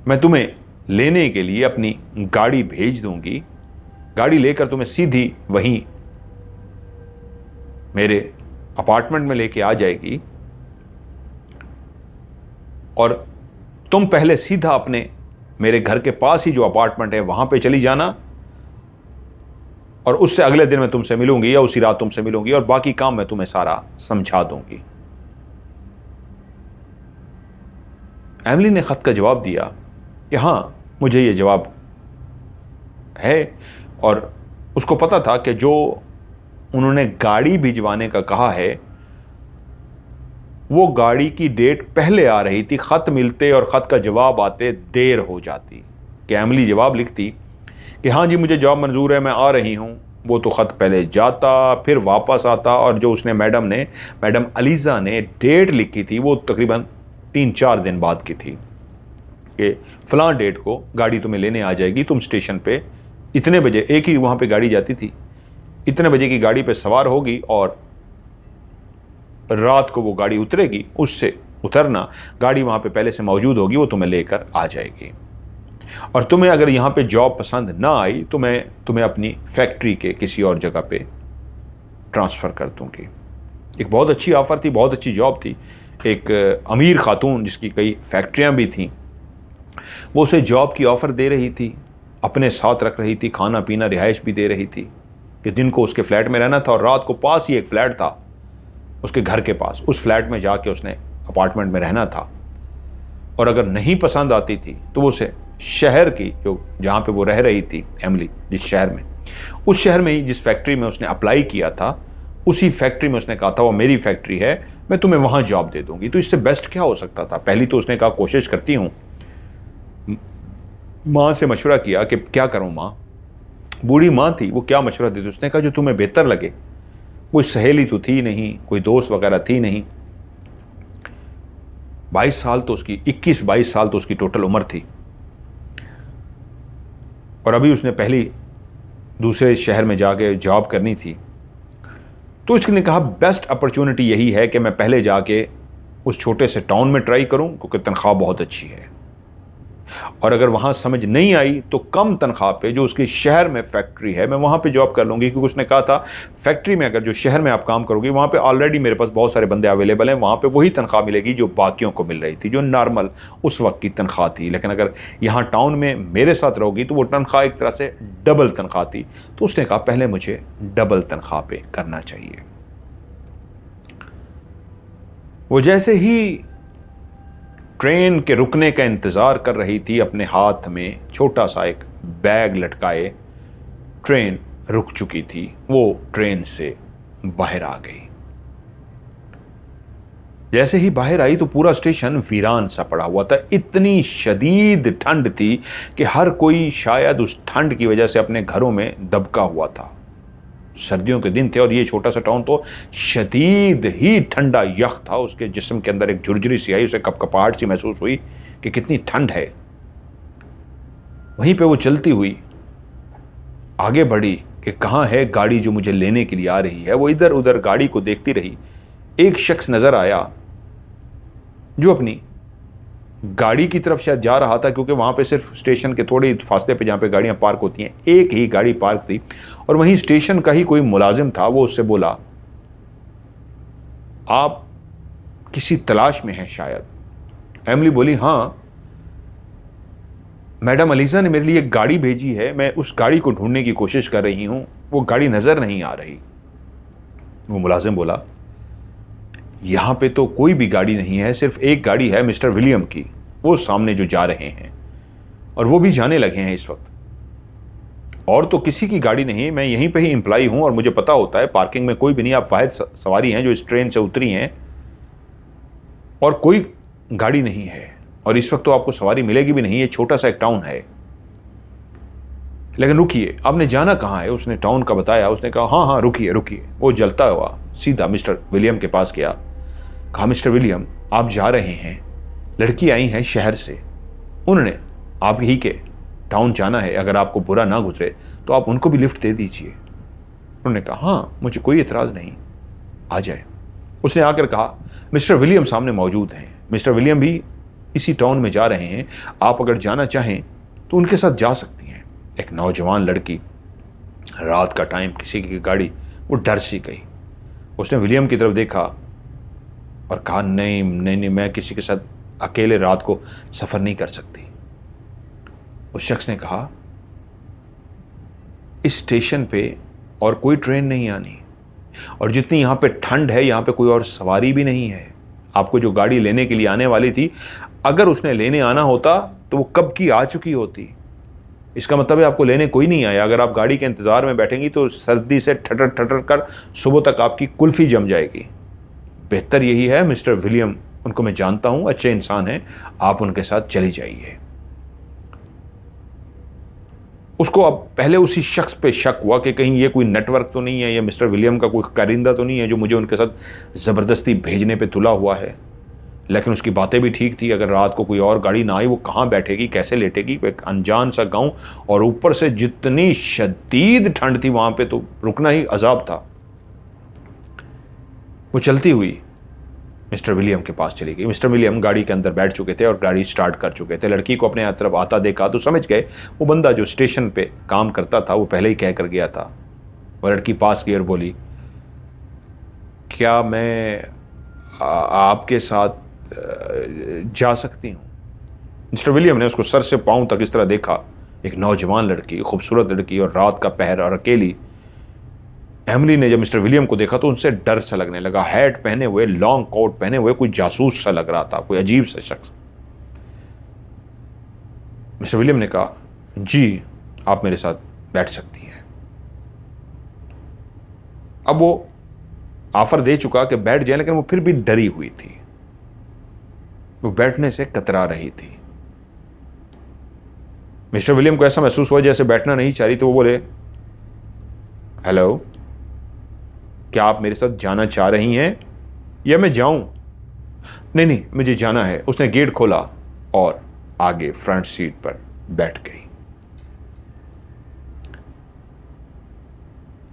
मैं तुम्हें लेने के लिए अपनी गाड़ी भेज दूंगी, गाड़ी लेकर तुम्हें सीधी वहीं मेरे अपार्टमेंट में लेके आ जाएगी और तुम पहले सीधा अपने मेरे घर के पास ही जो अपार्टमेंट है वहां पे चली जाना और उससे अगले दिन मैं तुमसे मिलूंगी या उसी रात तुमसे मिलूंगी और बाकी काम मैं तुम्हें सारा समझा दूंगी। एमली ने खत का जवाब दिया कि हाँ, मुझे ये जवाब है और उसको पता था कि जो उन्होंने गाड़ी भिजवाने का कहा है वो गाड़ी की डेट पहले आ रही थी, खत मिलते और खत का जवाब आते देर हो जाती। कि एमली जवाब लिखती कि हाँ जी मुझे जॉब मंजूर है, मैं आ रही हूँ, वो तो ख़त पहले जाता फिर वापस आता और जो उसने मैडम अलीज़ा ने डेट लिखी थी वो तकरीबन 3-4 दिन बाद की थी कि फ़लाँ डेट को गाड़ी तुम्हें लेने आ जाएगी, तुम स्टेशन पे इतने बजे, एक ही वहाँ पे गाड़ी जाती थी, इतने बजे की गाड़ी पे सवार होगी और रात को वो गाड़ी उतरेगी, उससे उतरना, गाड़ी वहाँ पे पहले से मौजूद होगी, वो तुम्हें लेकर आ जाएगी और तुम्हें अगर यहाँ पे जॉब पसंद ना आई तो मैं तुम्हें अपनी फैक्ट्री के किसी और जगह पे ट्रांसफ़र कर दूँगी। एक बहुत अच्छी ऑफ़र थी, बहुत अच्छी जॉब थी। एक अमीर खातून जिसकी कई फैक्ट्रियाँ भी थीं, वो उसे जॉब की ऑफ़र दे रही थी, अपने साथ रख रही थी, खाना पीना रिहाइश भी दे रही थी कि दिन को उसके फ्लैट में रहना था और रात को पास ही एक फ़्लैट था उसके घर के पास, उस फ्लैट में जाके उसने अपार्टमेंट में रहना था और अगर नहीं पसंद आती थी तो वो उसे शहर की जो जहाँ पे वो रह रही थी एमली, जिस शहर में, उस शहर में ही जिस फैक्ट्री में उसने अप्लाई किया था उसी फैक्ट्री में उसने कहा था वो मेरी फैक्ट्री है, मैं तुम्हें वहाँ जॉब दे दूँगी। तो इससे बेस्ट क्या हो सकता था। पहली तो उसने कहा कोशिश करती हूँ, माँ से मशवरा किया कि क्या करूँ माँ, बूढ़ी माँ थी, वो क्या मशवरा देती। उसने कहा जो तुम्हें बेहतर लगे। कोई सहेली तो थी नहीं, कोई दोस्त वगैरह थी नहीं। 22 साल तो उसकी 21-22 साल तो उसकी टोटल उम्र थी, और अभी उसने पहली दूसरे शहर में जाके जॉब करनी थी। तो उसने कहा बेस्ट अपॉर्चुनिटी यही है कि मैं पहले जाके उस छोटे से टाउन में ट्राई करूं, क्योंकि तनख्वाह बहुत अच्छी है, और अगर वहां समझ नहीं आई तो कम तनख्वाह पे जो उसके शहर में फैक्ट्री है मैं वहां पे जॉब कर लूंगी, क्योंकि उसने कहा था फैक्ट्री में अगर जो शहर में आप काम करोगे वहां पे ऑलरेडी मेरे पास बहुत सारे बंदे अवेलेबल हैं, वहां पे वही तनख्वाह मिलेगी जो बाकियों को मिल रही थी, जो नॉर्मल उस वक्त की तनख्वाह थी। लेकिन अगर यहाँ टाउन में मेरे साथ रहोगी तो वो तनख्वाह एक तरह से डबल तनख्वाह थी। तो उसने कहा पहले मुझे डबल तनख्वाह पे करना चाहिए। वो जैसे ही ट्रेन के रुकने का इंतज़ार कर रही थी, अपने हाथ में छोटा सा एक बैग लटकाए ट्रेन रुक चुकी थी। वो ट्रेन से बाहर आ गई। जैसे ही बाहर आई तो पूरा स्टेशन वीरान सा पड़ा हुआ था। इतनी शदीद ठंड थी कि हर कोई शायद उस ठंड की वजह से अपने घरों में दबका हुआ था। सर्दियों के दिन थे और ये छोटा सा टाउन तो शदीद ही ठंडा यख था। उसके जिस्म के अंदर एक झुरझुरी सी आई, उसे कपकपाहट सी महसूस हुई कि कितनी ठंड है। वहीं पे वो चलती हुई आगे बढ़ी कि कहाँ है गाड़ी जो मुझे लेने के लिए आ रही है। वो इधर उधर गाड़ी को देखती रही। एक शख्स नजर आया जो अपनी गाड़ी की तरफ शायद जा रहा था, क्योंकि वहां पे सिर्फ स्टेशन के थोड़े फासले पे जहां पे गाड़ियां पार्क होती हैं एक ही गाड़ी पार्क थी, और वहीं स्टेशन का ही कोई मुलाजिम था। वो उससे बोला आप किसी तलाश में हैं शायद। एमिली बोली हाँ, मैडम अलीजा ने मेरे लिए एक गाड़ी भेजी है, मैं उस गाड़ी को ढूंढने की कोशिश कर रही हूं, वो गाड़ी नजर नहीं आ रही। वो मुलाजिम बोला यहां पे तो कोई भी गाड़ी नहीं है, सिर्फ एक गाड़ी है मिस्टर विलियम की, वो सामने जो जा रहे हैं और वो भी जाने लगे हैं इस वक्त, और तो किसी की गाड़ी नहीं है। मैं यहीं पे ही एम्प्लॉय हूं और मुझे पता होता है पार्किंग में कोई भी नहीं, आप वाहिद सवारी हैं जो इस ट्रेन से उतरी हैं, और कोई गाड़ी नहीं है, और इस वक्त तो आपको सवारी मिलेगी भी नहीं, ये छोटा सा एक टाउन है। लेकिन रुकिए, आपने जाना कहाँ है? उसने टाउन का बताया। उसने कहा हाँ हाँ रुकिए रुकिए। वो जलता हुआ सीधा मिस्टर विलियम के पास गया। कहा मिस्टर विलियम आप जा रहे हैं, लड़की आई है शहर से, उन्होंने आप ही के टाउन जाना है, अगर आपको बुरा ना गुजरे तो आप उनको भी लिफ्ट दे दीजिए। उन्होंने कहा हाँ मुझे कोई एतराज़ नहीं, आ जाए। उसने आकर कहा मिस्टर विलियम सामने मौजूद हैं, मिस्टर विलियम भी इसी टाउन में जा रहे हैं, आप अगर जाना चाहें तो उनके साथ जा सकती हैं। एक नौजवान लड़की, रात का टाइम, किसी की गाड़ी, वो डर सी गई। उसने विलियम की तरफ देखा और कहा नहीं नहीं नहीं, मैं किसी के साथ अकेले रात को सफ़र नहीं कर सकती। उस शख्स ने कहा इस स्टेशन पे और कोई ट्रेन नहीं आनी, और जितनी यहाँ पे ठंड है यहाँ पे कोई और सवारी भी नहीं है। आपको जो गाड़ी लेने के लिए आने वाली थी, अगर उसने लेने आना होता तो वो कब की आ चुकी होती। इसका मतलब है आपको लेने कोई नहीं आया। अगर आप गाड़ी के इंतज़ार में बैठेंगी तो सर्दी से ठटर ठटर कर सुबह तक आपकी कुल्फ़ी जम जाएगी। बेहतर यही है, मिस्टर विलियम उनको मैं जानता हूं, अच्छे इंसान हैं, आप उनके साथ चली जाइए। उसको अब पहले उसी शख्स पे शक हुआ कि कहीं ये कोई नेटवर्क तो नहीं है, ये मिस्टर विलियम का कोई कारिंदा तो नहीं है जो मुझे उनके साथ ज़बरदस्ती भेजने पे तुला हुआ है। लेकिन उसकी बातें भी ठीक थी, अगर रात को कोई और गाड़ी ना आई वो कहाँ बैठेगी, कैसे लेटेगी। एक अनजान सा गांव, और ऊपर से जितनी शदीद ठंड थी वहाँ पे तो रुकना ही अजाब था। वो चलती हुई मिस्टर विलियम के पास चली गई। मिस्टर विलियम गाड़ी के अंदर बैठ चुके थे और गाड़ी स्टार्ट कर चुके थे। लड़की को अपने तरफ आता देखा तो समझ गए वो बंदा जो स्टेशन पे काम करता था वो पहले ही कह कर गया था। वो लड़की पास गई और बोली क्या मैं आपके साथ जा सकती हूँ? मिस्टर विलियम ने उसको सर से पांव तक इस तरह देखा। एक नौजवान लड़की, खूबसूरत लड़की, और रात का पहर और अकेली। एमिली ने जब मिस्टर विलियम को देखा तो उनसे डर सा लगने लगा। हैट पहने हुए, लॉन्ग कोट पहने हुए, कोई जासूस सा लग रहा था, कोई अजीब सा शख्स। मिस्टर विलियम ने कहा जी आप मेरे साथ बैठ सकती हैं। अब वो ऑफर दे चुका कि बैठ जाए, लेकिन वो फिर भी डरी हुई थी, वो बैठने से कतरा रही थी। मिस्टर विलियम को ऐसा महसूस हुआ जैसे बैठना नहीं चाह रही, तो वो बोले हेलो, क्या आप मेरे साथ जाना चाह रही हैं या मैं जाऊं? नहीं नहीं, मुझे जाना है। उसने गेट खोला और आगे फ्रंट सीट पर बैठ गई।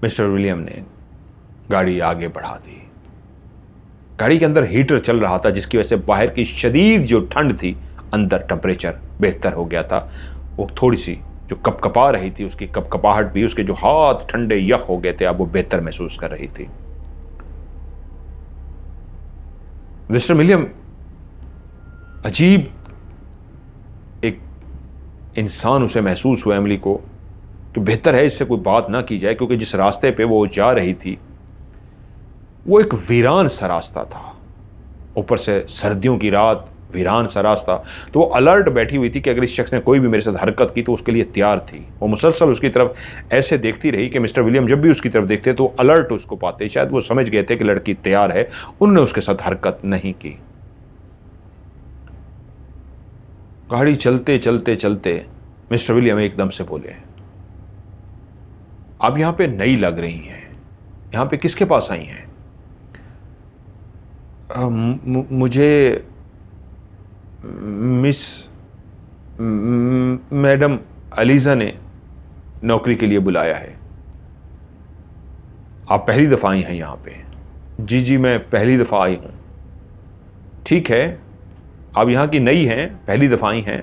मिस्टर विलियम ने गाड़ी आगे बढ़ा दी। गाड़ी के अंदर हीटर चल रहा था, जिसकी वजह से बाहर की शदीद जो ठंड थी, अंदर टेम्परेचर बेहतर हो गया था। वो थोड़ी सी जो कपकपा रही थी, उसकी कपकपाहट भी, उसके जो हाथ ठंडे यख हो गए थे, अब वो बेहतर महसूस कर रही थी। मिस्टर विलियम अजीब एक इंसान उसे महसूस हुआ, एमिली को, कि बेहतर है इससे कोई बात ना की जाए, क्योंकि जिस रास्ते पे वो जा रही थी वो एक वीरान सा रास्ता था। ऊपर से सर्दियों की रात, वीरान सा रास्ता। तो वो अलर्ट बैठी हुई थी कि अगर इस शख्स ने कोई भी मेरे साथ हरकत की तो उसके लिए तैयार थी। वो मुसलसल उसकी तरफ ऐसे देखती रही कि मिस्टर विलियम जब भी उसकी तरफ देखते तो अलर्ट उसको पाते। शायद वो समझ गए थे कि लड़की तैयार है, उन्होंने उसके साथ हरकत नहीं की। गाड़ी चलते चलते चलते मिस्टर विलियम एकदम से बोले, आप यहां पे नई लग रही हैं, यहां पे किसके पास आई हैं? मुझे मिस मैडम अलीज़ा ने नौकरी के लिए बुलाया है। आप पहली दफ़ा आई हैं यहाँ पे? जी जी, मैं पहली दफ़ा आई हूँ। ठीक है, आप यहाँ की नई हैं, पहली दफ़ा आई हैं,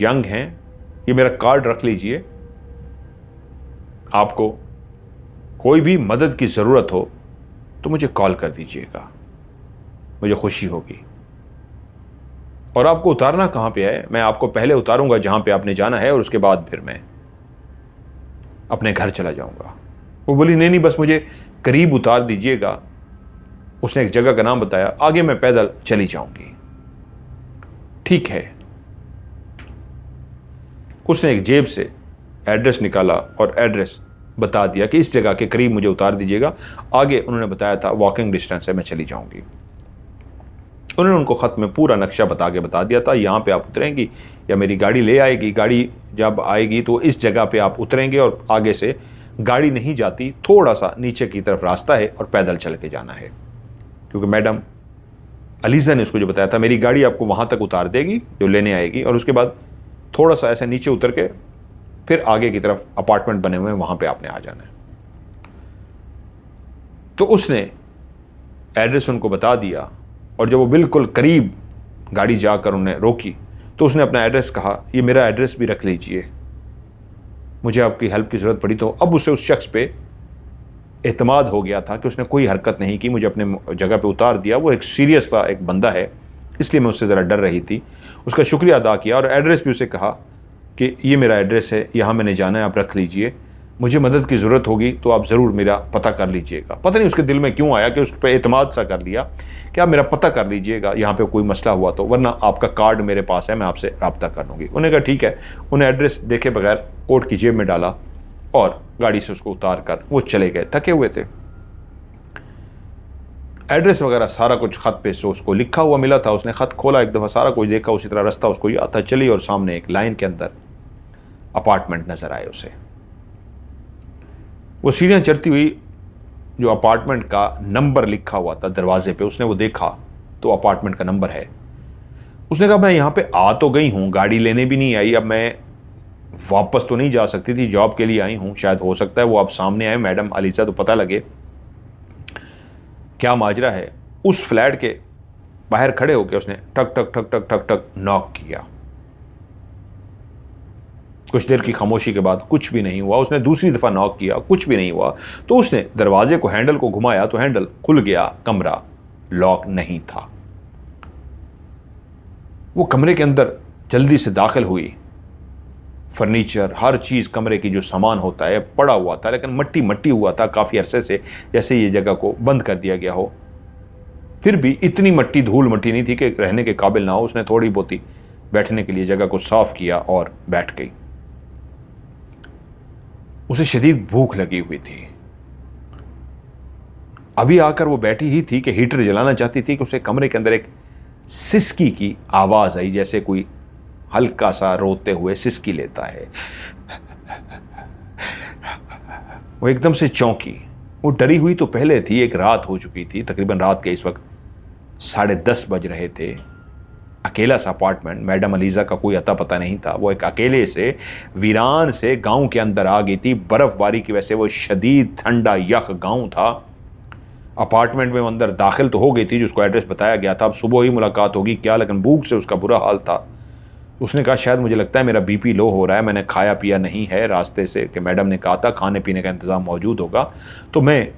यंग हैं, ये मेरा कार्ड रख लीजिए। आपको कोई भी मदद की ज़रूरत हो तो मुझे कॉल कर दीजिएगा, मुझे खुशी होगी। और आपको उतारना कहाँ पे है? मैं आपको पहले उतारूंगा जहाँ पे आपने जाना है, और उसके बाद फिर मैं अपने घर चला जाऊंगा। वो बोली, नहीं नहीं, बस मुझे करीब उतार दीजिएगा। उसने एक जगह का नाम बताया, आगे मैं पैदल चली जाऊंगी। ठीक है। उसने एक जेब से एड्रेस निकाला और एड्रेस बता दिया कि इस जगह के करीब मुझे उतार दीजिएगा। आगे उन्होंने बताया था वॉकिंग डिस्टेंस है, मैं चली जाऊंगी। उन्होंने उनको ख़त में पूरा नक्शा बता दिया था, यहाँ पे आप उतरेंगी या मेरी गाड़ी ले आएगी। गाड़ी जब आएगी तो इस जगह पे आप उतरेंगे और आगे से गाड़ी नहीं जाती, थोड़ा सा नीचे की तरफ रास्ता है और पैदल चल के जाना है। क्योंकि मैडम अलीज़ा ने उसको जो बताया था, मेरी गाड़ी आपको वहाँ तक उतार देगी जो लेने आएगी, और उसके बाद थोड़ा सा ऐसे नीचे उतर के फिर आगे की तरफ अपार्टमेंट बने हुए हैं, वहाँ पर आपने आ जाना है। तो उसने एड्रेस उनको बता दिया, और जब वो बिल्कुल करीब गाड़ी जाकर उन्हें रोकी तो उसने अपना एड्रेस कहा, ये मेरा एड्रेस भी रख लीजिए, मुझे आपकी हेल्प की ज़रूरत पड़ी। तो अब उसे उस शख्स पे एतमाद हो गया था कि उसने कोई हरकत नहीं की, मुझे अपने जगह पे उतार दिया। वो एक सीरियस सा एक बंदा है, इसलिए मैं उससे ज़रा डर रही थी। उसका शुक्रिया अदा किया और एड्रेस भी उसे कहा कि ये मेरा एड्रेस है, यहाँ मैंने जाना है, आप रख लीजिए, मुझे मदद की ज़रूरत होगी तो आप ज़रूर मेरा पता कर लीजिएगा। पता नहीं उसके दिल में क्यों आया कि उस पर एतमाद सा कर लिया कि आप मेरा पता कर लीजिएगा यहाँ पे कोई मसला हुआ तो, वरना आपका कार्ड मेरे पास है, मैं आपसे रब्ता कर लूँगी। उन्होंने कहा ठीक है। उन्हें एड्रेस देखे बगैर कोट की जेब में डाला और गाड़ी से उसको उतार कर वो चले गए। थके हुए थे। एड्रेस वगैरह सारा कुछ ख़त पे उसको लिखा हुआ मिला था। उसने ख़त खोला, एक दफ़ा सारा कुछ देखा, उसी तरह रास्ता उसको याद था, चली, और सामने एक लाइन के अंदर अपार्टमेंट नज़र आए उसे। वो सीढ़ियाँ चढ़ती हुई जो अपार्टमेंट का नंबर लिखा हुआ था दरवाजे पे, उसने वो देखा तो अपार्टमेंट का नंबर है। उसने कहा मैं यहाँ पे आ तो गई हूँ, गाड़ी लेने भी नहीं आई, अब मैं वापस तो नहीं जा सकती थी, जॉब के लिए आई हूँ, शायद हो सकता है वो अब सामने आए मैडम अलीज़ा, तो पता लगे क्या माजरा है। उस फ्लैट के बाहर खड़े होकर उसने ठक ठक ठक ठक ठक ठक नॉक किया। कुछ देर की खामोशी के बाद कुछ भी नहीं हुआ। उसने दूसरी दफ़ा नॉक किया, कुछ भी नहीं हुआ। तो उसने दरवाजे को, हैंडल को घुमाया तो हैंडल खुल गया, कमरा लॉक नहीं था। वो कमरे के अंदर जल्दी से दाखिल हुई। फर्नीचर, हर चीज़, कमरे की जो सामान होता है पड़ा हुआ था, लेकिन मट्टी मट्टी हुआ था काफ़ी अरसे से, जैसे ये जगह को बंद कर दिया गया हो। फिर भी इतनी मट्टी, धूल मट्टी नहीं थी कि रहने के काबिल ना हो। उसने थोड़ी बहुत ही बैठने के लिए जगह को साफ किया और बैठ गई। उसे शदीद भूख लगी हुई थी। अभी आकर वो बैठी ही थी कि हीटर जलाना चाहती थी कि उसे कमरे के अंदर एक सिसकी की आवाज़ आई, जैसे कोई हल्का सा रोते हुए सिसकी लेता है। वो एकदम से चौंकी। वो डरी हुई तो पहले थी, एक रात हो चुकी थी, तकरीबन रात के इस वक्त 10:30 बज रहे थे। अकेला सा अपार्टमेंट, मैडम अलीज़ा का कोई अता पता नहीं था। वो एक अकेले से वीरान से गांव के अंदर आ गई थी। बर्फ़बारी की वजह से वो शदीद ठंडा यख गांव था। अपार्टमेंट में वो अंदर दाखिल तो हो गई थी, जिसको एड्रेस बताया गया था। अब सुबह ही मुलाकात होगी क्या, लेकिन भूख से उसका बुरा हाल था। उसने कहा शायद मुझे लगता है मेरा बीपी लो हो रहा है, मैंने खाया पिया नहीं है रास्ते से, कि मैडम ने कहा था खाने पीने का इंतज़ाम मौजूद होगा, तो मेरे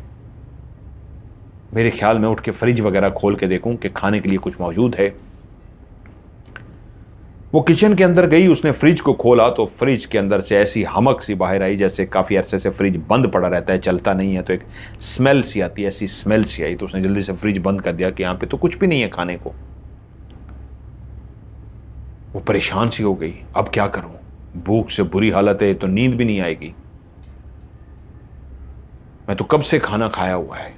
ख्याल में उठ के फ्रिज वगैरह खोल के देखूं कि खाने के लिए कुछ मौजूद है। वो किचन के अंदर गई, उसने फ्रिज को खोला तो फ्रिज के अंदर से ऐसी हमक सी बाहर आई जैसे काफ़ी अरसे से फ्रिज बंद पड़ा रहता है, चलता नहीं है, तो एक स्मेल सी आती है, ऐसी स्मेल सी आई। तो उसने जल्दी से फ्रिज बंद कर दिया कि यहाँ पे तो कुछ भी नहीं है खाने को। वो परेशान सी हो गई, अब क्या करूं, भूख से बुरी हालत है, तो नींद भी नहीं आएगी, मैं तो कब से खाना खाया हुआ है।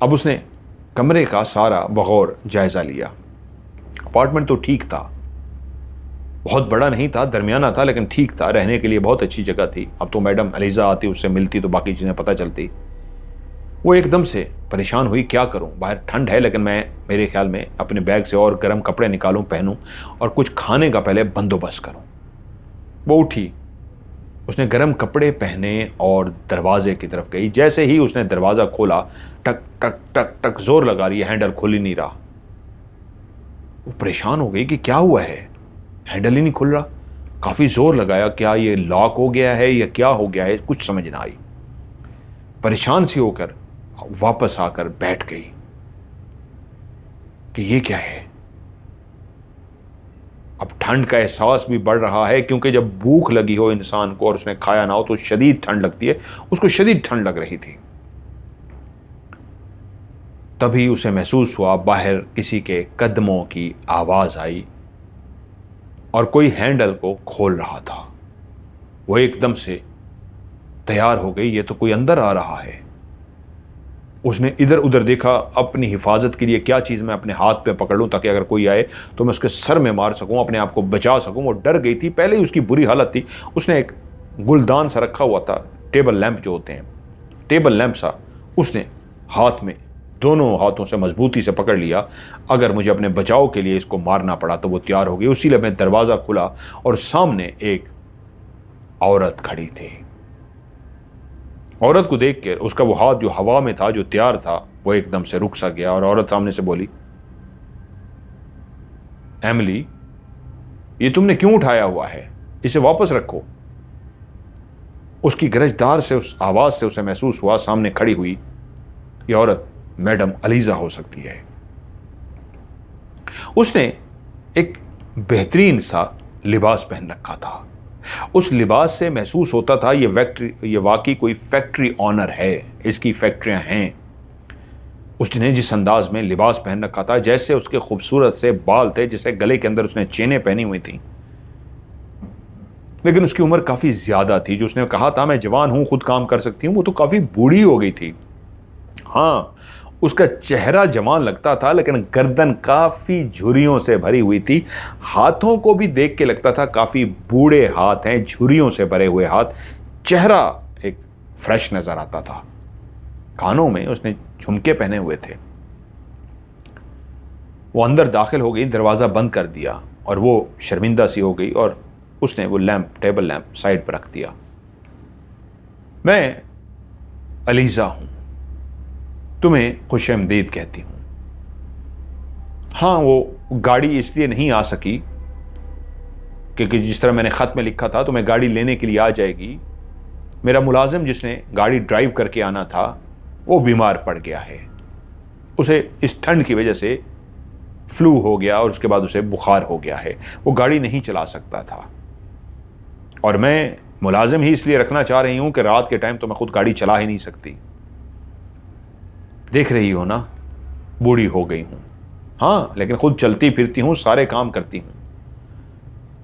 अब उसने कमरे का सारा बगौर जायजा लिया। अपार्टमेंट तो ठीक था, बहुत बड़ा नहीं था, दरमियाना था, लेकिन ठीक था, रहने के लिए बहुत अच्छी जगह थी। अब तो मैडम अलीज़ा आती, उससे मिलती तो बाकी चीज़ें पता चलती। वो एकदम से परेशान हुई, क्या करूं, बाहर ठंड है, लेकिन मैं मेरे ख्याल में अपने बैग से और गर्म कपड़े निकालूं, पहनूं और कुछ खाने का पहले बंदोबस्त करूं। वो उठी, उसने गर्म कपड़े पहने और दरवाजे की तरफ गई। जैसे ही उसने दरवाज़ा खोला, टक टक टक टक जोर लगा रही है, हैंडल खुल ही नहीं रहा। वो परेशान हो गई कि क्या हुआ है, हैंडल ही नहीं खुल रहा। काफ़ी जोर लगाया, क्या ये लॉक हो गया है या क्या हो गया है, कुछ समझ ना आई। परेशान सी होकर वापस आकर बैठ गई कि ये क्या है। अब ठंड का एहसास भी बढ़ रहा है, क्योंकि जब भूख लगी हो इंसान को और उसने खाया ना हो तो शदीद ठंड लगती है। उसको शदीद ठंड लग रही थी। तभी उसे महसूस हुआ बाहर किसी के कदमों की आवाज आई और कोई हैंडल को खोल रहा था। वो एकदम से तैयार हो गई, ये तो कोई अंदर आ रहा है। उसने इधर उधर देखा, अपनी हिफाजत के लिए क्या चीज़ मैं अपने हाथ पे पकड़ लूँ ताकि अगर कोई आए तो मैं उसके सर में मार सकूँ, अपने आप को बचा सकूँ। वो डर गई थी, पहले ही उसकी बुरी हालत थी। उसने एक गुलदान सा रखा हुआ था, टेबल लैंप जो होते हैं, टेबल लैंप सा, उसने हाथ में दोनों हाथों से मजबूती से पकड़ लिया। अगर मुझे अपने बचाव के लिए इसको मारना पड़ा तो वो तैयार हो गई। उसी लिए मैं दरवाज़ा खुला और सामने एक औरत खड़ी थी। औरत को देख कर उसका वो हाथ जो हवा में था, जो तैयार था, वो एकदम से रुक सा गया और औरत सामने से बोली, एमिली, ये तुमने क्यों उठाया हुआ है, इसे वापस रखो। उसकी गरजदार से उस आवाज से उसे महसूस हुआ सामने खड़ी हुई ये औरत मैडम अलीज़ा हो सकती है। उसने एक बेहतरीन सा लिबास पहन रखा था। उस लिबास से महसूस होता था ये वाकई कोई फैक्ट्री ऑनर है, इसकी फैक्ट्रियां हैं। उसने जिस अंदाज में लिबास पहन रखा था, जैसे उसके खूबसूरत से बाल थे, जिसे गले के अंदर उसने चेनें पहनी हुई थी, लेकिन उसकी उम्र काफ़ी ज़्यादा थी। जो उसने कहा था मैं जवान हूँ, खुद काम कर सकती हूँ, वो तो काफ़ी बूढ़ी हो गई थी। हाँ, उसका चेहरा जवान लगता था, लेकिन गर्दन काफ़ी झुर्रियों से भरी हुई थी। हाथों को भी देख के लगता था काफ़ी बूढ़े हाथ हैं, झुर्रियों से भरे हुए हाथ। चेहरा एक फ्रेश नज़र आता था। कानों में उसने झुमके पहने हुए थे। वो अंदर दाखिल हो गई, दरवाज़ा बंद कर दिया और वो शर्मिंदा सी हो गई और उसने वो टेबल लैंप साइड पर रख दिया। मैं अलीज़ा हूँ, तुम्हें खुशामदीद कहती हूँ। हाँ, वो गाड़ी इसलिए नहीं आ सकी क्योंकि जिस तरह मैंने ख़त में लिखा था तो मैं गाड़ी लेने के लिए आ जाएगी। मेरा मुलाजिम जिसने गाड़ी ड्राइव करके आना था वो बीमार पड़ गया है। उसे इस ठंड की वजह से फ्लू हो गया और उसके बाद उसे बुखार हो गया है, वो गाड़ी नहीं चला सकता था। और मैं मुलाजिम ही इसलिए रखना चाह रही हूँ कि रात के टाइम तो मैं खुद गाड़ी चला ही नहीं सकती। देख रही हो ना, बूढ़ी हो गई हूँ। हाँ, लेकिन खुद चलती फिरती हूँ, सारे काम करती हूँ।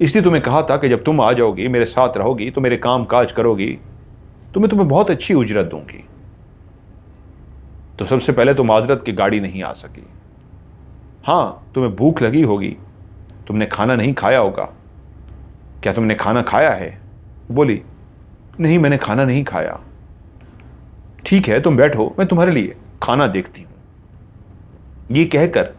इसलिए तुम्हें कहा था कि जब तुम आ जाओगी, मेरे साथ रहोगी, तो मेरे काम काज करोगी, तो मैं तुम्हें बहुत अच्छी उजरत दूंगी। तो सबसे पहले तो माजरत की गाड़ी नहीं आ सकी। हाँ, तुम्हें भूख लगी होगी, तुमने खाना नहीं खाया होगा। क्या तुमने खाना खाया है? बोली, नहीं, मैंने खाना नहीं खाया। ठीक है, तुम बैठो, मैं तुम्हारे लिए खाना देखती हूँ। ये कहकर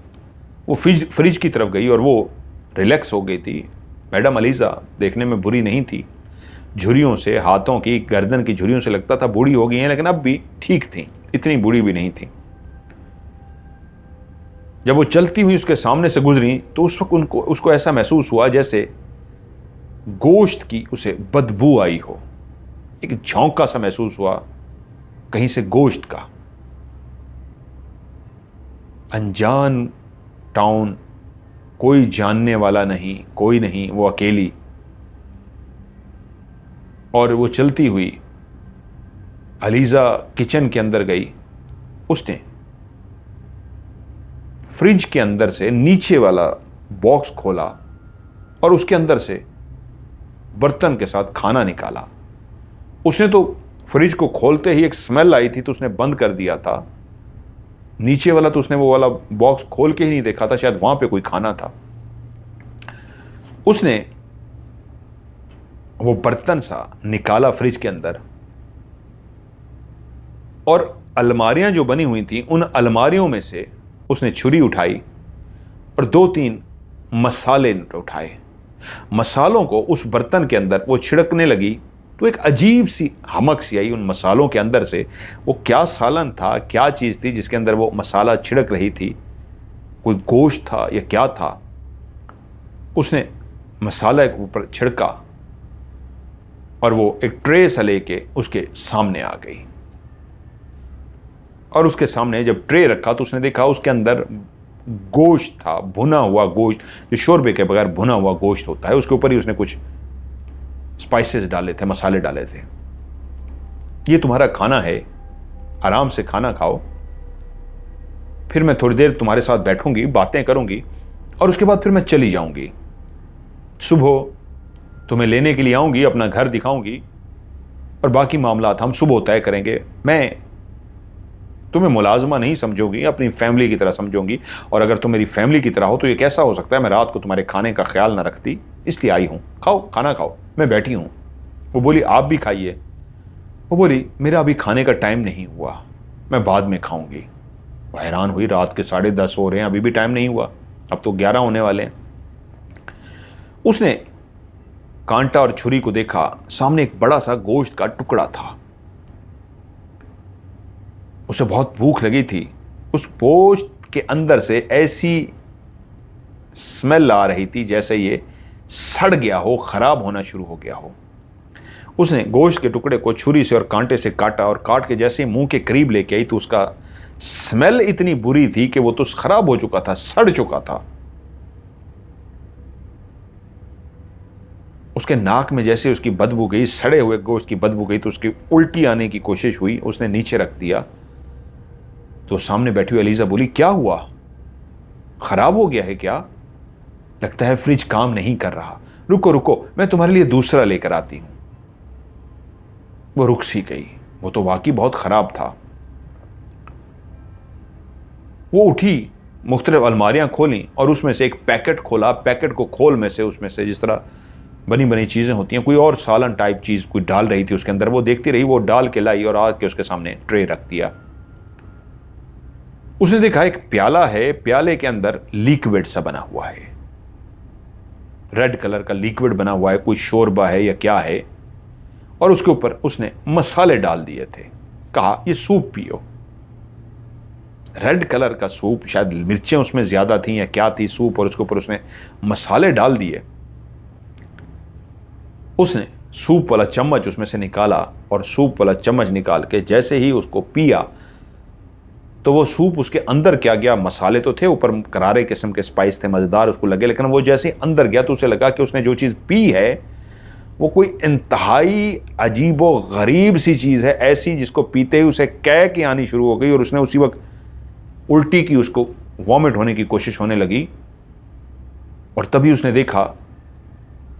वो फ्रिज की तरफ गई और वो रिलैक्स हो गई थी। मैडम अलीज़ा देखने में बुरी नहीं थी, झुर्रियों से, हाथों की, गर्दन की झुर्रियों से लगता था बूढ़ी हो गई हैं, लेकिन अब भी ठीक थी, इतनी बूढ़ी भी नहीं थी। जब वो चलती हुई उसके सामने से गुजरी तो उस वक्त उसको ऐसा महसूस हुआ जैसे गोश्त की उसे बदबू आई हो। एक झोंका सा महसूस हुआ कहीं से गोश्त का। अनजान टाउन, कोई जानने वाला नहीं, कोई नहीं, वो अकेली। और वो चलती हुई अलीज़ा किचन के अंदर गई। उसने फ्रिज के अंदर से नीचे वाला बॉक्स खोला और उसके अंदर से बर्तन के साथ खाना निकाला। उसने तो फ्रिज को खोलते ही एक स्मेल आई थी तो उसने बंद कर दिया था। नीचे वाला तो उसने वो वाला बॉक्स खोल के ही नहीं देखा था, शायद वहां पे कोई खाना था। उसने वो बर्तन सा निकाला फ्रिज के अंदर और अलमारियां जो बनी हुई थी उन अलमारियों में से उसने छुरी उठाई और 2-3 मसाले उठाए। मसालों को उस बर्तन के अंदर वो छिड़कने लगी तो एक अजीब सी हमक सी आई उन मसालों के अंदर से। वो क्या सालन था, क्या चीज़ थी जिसके अंदर वो मसाला छिड़क रही थी? कोई गोश्त था या क्या था? उसने मसाला के ऊपर छिड़का और वो एक ट्रे सा लेके उसके सामने आ गई। और उसके सामने जब ट्रे रखा तो उसने देखा उसके अंदर गोश्त था, भुना हुआ गोश्त, जो शोरबे के बगैर भुना हुआ गोश्त होता है। उसके ऊपर ही उसने कुछ स्पाइसेस डाले थे, मसाले डाले थे। ये तुम्हारा खाना है, आराम से खाना खाओ, फिर मैं थोड़ी देर तुम्हारे साथ बैठूंगी, बातें करूंगी और उसके बाद फिर मैं चली जाऊंगी। सुबह तुम्हें लेने के लिए आऊंगी, अपना घर दिखाऊंगी और बाकी मामला हम सुबह तय करेंगे। मैं तुम्हें मुलाजमा नहीं समझूंगी, अपनी फैमिली की तरह समझूंगी। और अगर तुम मेरी फैमिली की तरह हो तो ये कैसा हो सकता है मैं रात को तुम्हारे खाने का ख्याल ना रखती? इसलिए आई हूं, खाओ, खाना खाओ, मैं बैठी हूं। वो बोली आप भी खाइए। वो बोली मेरा अभी खाने का टाइम नहीं हुआ, मैं बाद में खाऊंगी। वो हैरान हुई, रात के 10:30 हो रहे हैं, अभी भी टाइम नहीं हुआ, अब तो 11 होने वाले हैं। उसने कांटा और छुरी को देखा, सामने एक बड़ा सा गोश्त का टुकड़ा था। उसे बहुत भूख लगी थी। उस गोश्त के अंदर से ऐसी स्मेल आ रही थी जैसे ये सड़ गया हो, खराब होना शुरू हो गया हो। उसने गोश्त के टुकड़े को छुरी से और कांटे से काटा और काट के जैसे मुंह के करीब लेके आई तो उसका स्मेल इतनी बुरी थी कि वो तो खराब हो चुका था, सड़ चुका था। उसके नाक में जैसे उसकी बदबू गई, सड़े हुए गोश्त की बदबू गई, तो उसकी उल्टी आने की कोशिश हुई। उसने नीचे रख दिया तो सामने बैठी हुई अलीज़ा बोली क्या हुआ, खराब हो गया है क्या? लगता है फ्रिज काम नहीं कर रहा, रुको रुको मैं तुम्हारे लिए दूसरा लेकर आती हूं। वो रुक सी गई, वो तो वाकई बहुत खराब था। वो उठी, मुख्तलिफ अलमारियां खोली और उसमें से एक पैकेट खोला। पैकेट को खोल में से उसमें से जिस तरह बनी बनी चीजें होती हैं, कोई और सालन टाइप चीज कोई डाल रही थी उसके अंदर। वो देखती रही, वो डाल के लाई और आके उसके सामने ट्रे रख दिया। उसने देखा एक प्याला है, प्याले के अंदर लिक्विड सा बना हुआ है, रेड कलर का लिक्विड बना हुआ है, कोई शोरबा है या क्या है। और उसके ऊपर उसने मसाले डाल दिए थे, कहा ये सूप पियो। रेड कलर का सूप, शायद मिर्चें उसमें ज्यादा थी या क्या थी सूप, और उसके ऊपर उसने मसाले डाल दिए। उसने सूप वाला चम्मच उसमें से निकाला और सूप वाला चम्मच निकाल के जैसे ही उसको पिया तो वो सूप उसके अंदर क्या गया, मसाले तो थे, ऊपर करारे किस्म के स्पाइस थे, मज़ेदार उसको लगे, लेकिन वो जैसे ही अंदर गया तो उसे लगा कि उसने जो चीज़ पी है वो कोई इंतहाई अजीबो गरीब सी चीज़ है, ऐसी जिसको पीते ही उसे कै की आनी शुरू हो गई और उसने उसी वक्त उल्टी की, उसको वॉमिट होने की कोशिश होने लगी। और तभी उसने देखा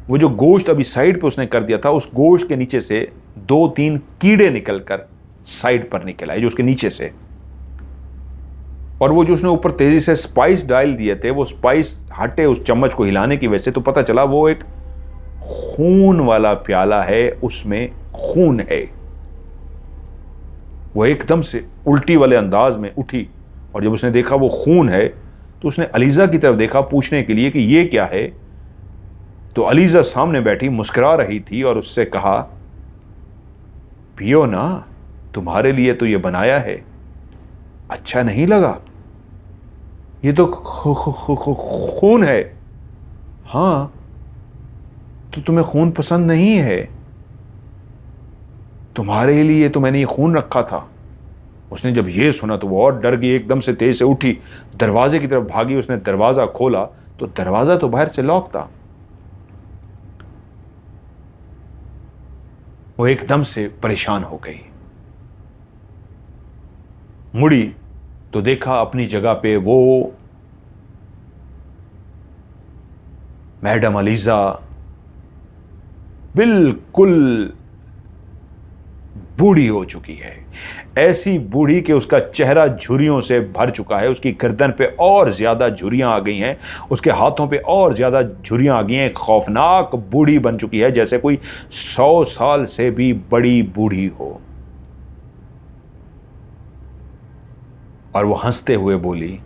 वो जो गोश्त अभी साइड पे उसने कर दिया था, उस गोश्त के नीचे से 2-3 कीड़े निकलकर साइड पर निकल आए जो उसके नीचे से। और वो जो उसने ऊपर तेजी से स्पाइस डाल दिए थे, वो स्पाइस हटे उस चम्मच को हिलाने की वजह से, तो पता चला वो एक खून वाला प्याला है, उसमें खून है। वो एकदम से उल्टी वाले अंदाज में उठी और जब उसने देखा वो खून है तो उसने अलीज़ा की तरफ देखा पूछने के लिए कि ये क्या है। तो अलीज़ा सामने बैठी मुस्कुरा रही थी और उससे कहा, पियो ना, तुम्हारे लिए तो ये बनाया है। अच्छा नहीं लगा? ये तो खून है। हाँ, तो तुम्हें खून पसंद नहीं है? तुम्हारे लिए तो मैंने ये खून रखा था। उसने जब ये सुना तो वो और डर गई, एकदम से तेज से उठी, दरवाजे की तरफ भागी। उसने दरवाजा खोला तो दरवाजा तो बाहर से लॉक था। वो एकदम से परेशान हो गई, मुड़ी तो देखा अपनी जगह पे वो मैडम अलीज़ा बिल्कुल बूढ़ी हो चुकी है। ऐसी बूढ़ी कि उसका चेहरा झुर्रियों से भर चुका है, उसकी गर्दन पे और ज्यादा झुर्रियां आ गई हैं, उसके हाथों पे और ज्यादा झुर्रियां आ गई हैं। खौफनाक बूढ़ी बन चुकी है, जैसे कोई 100 साल से भी बड़ी बूढ़ी हो। और वो हंसते हुए बोली,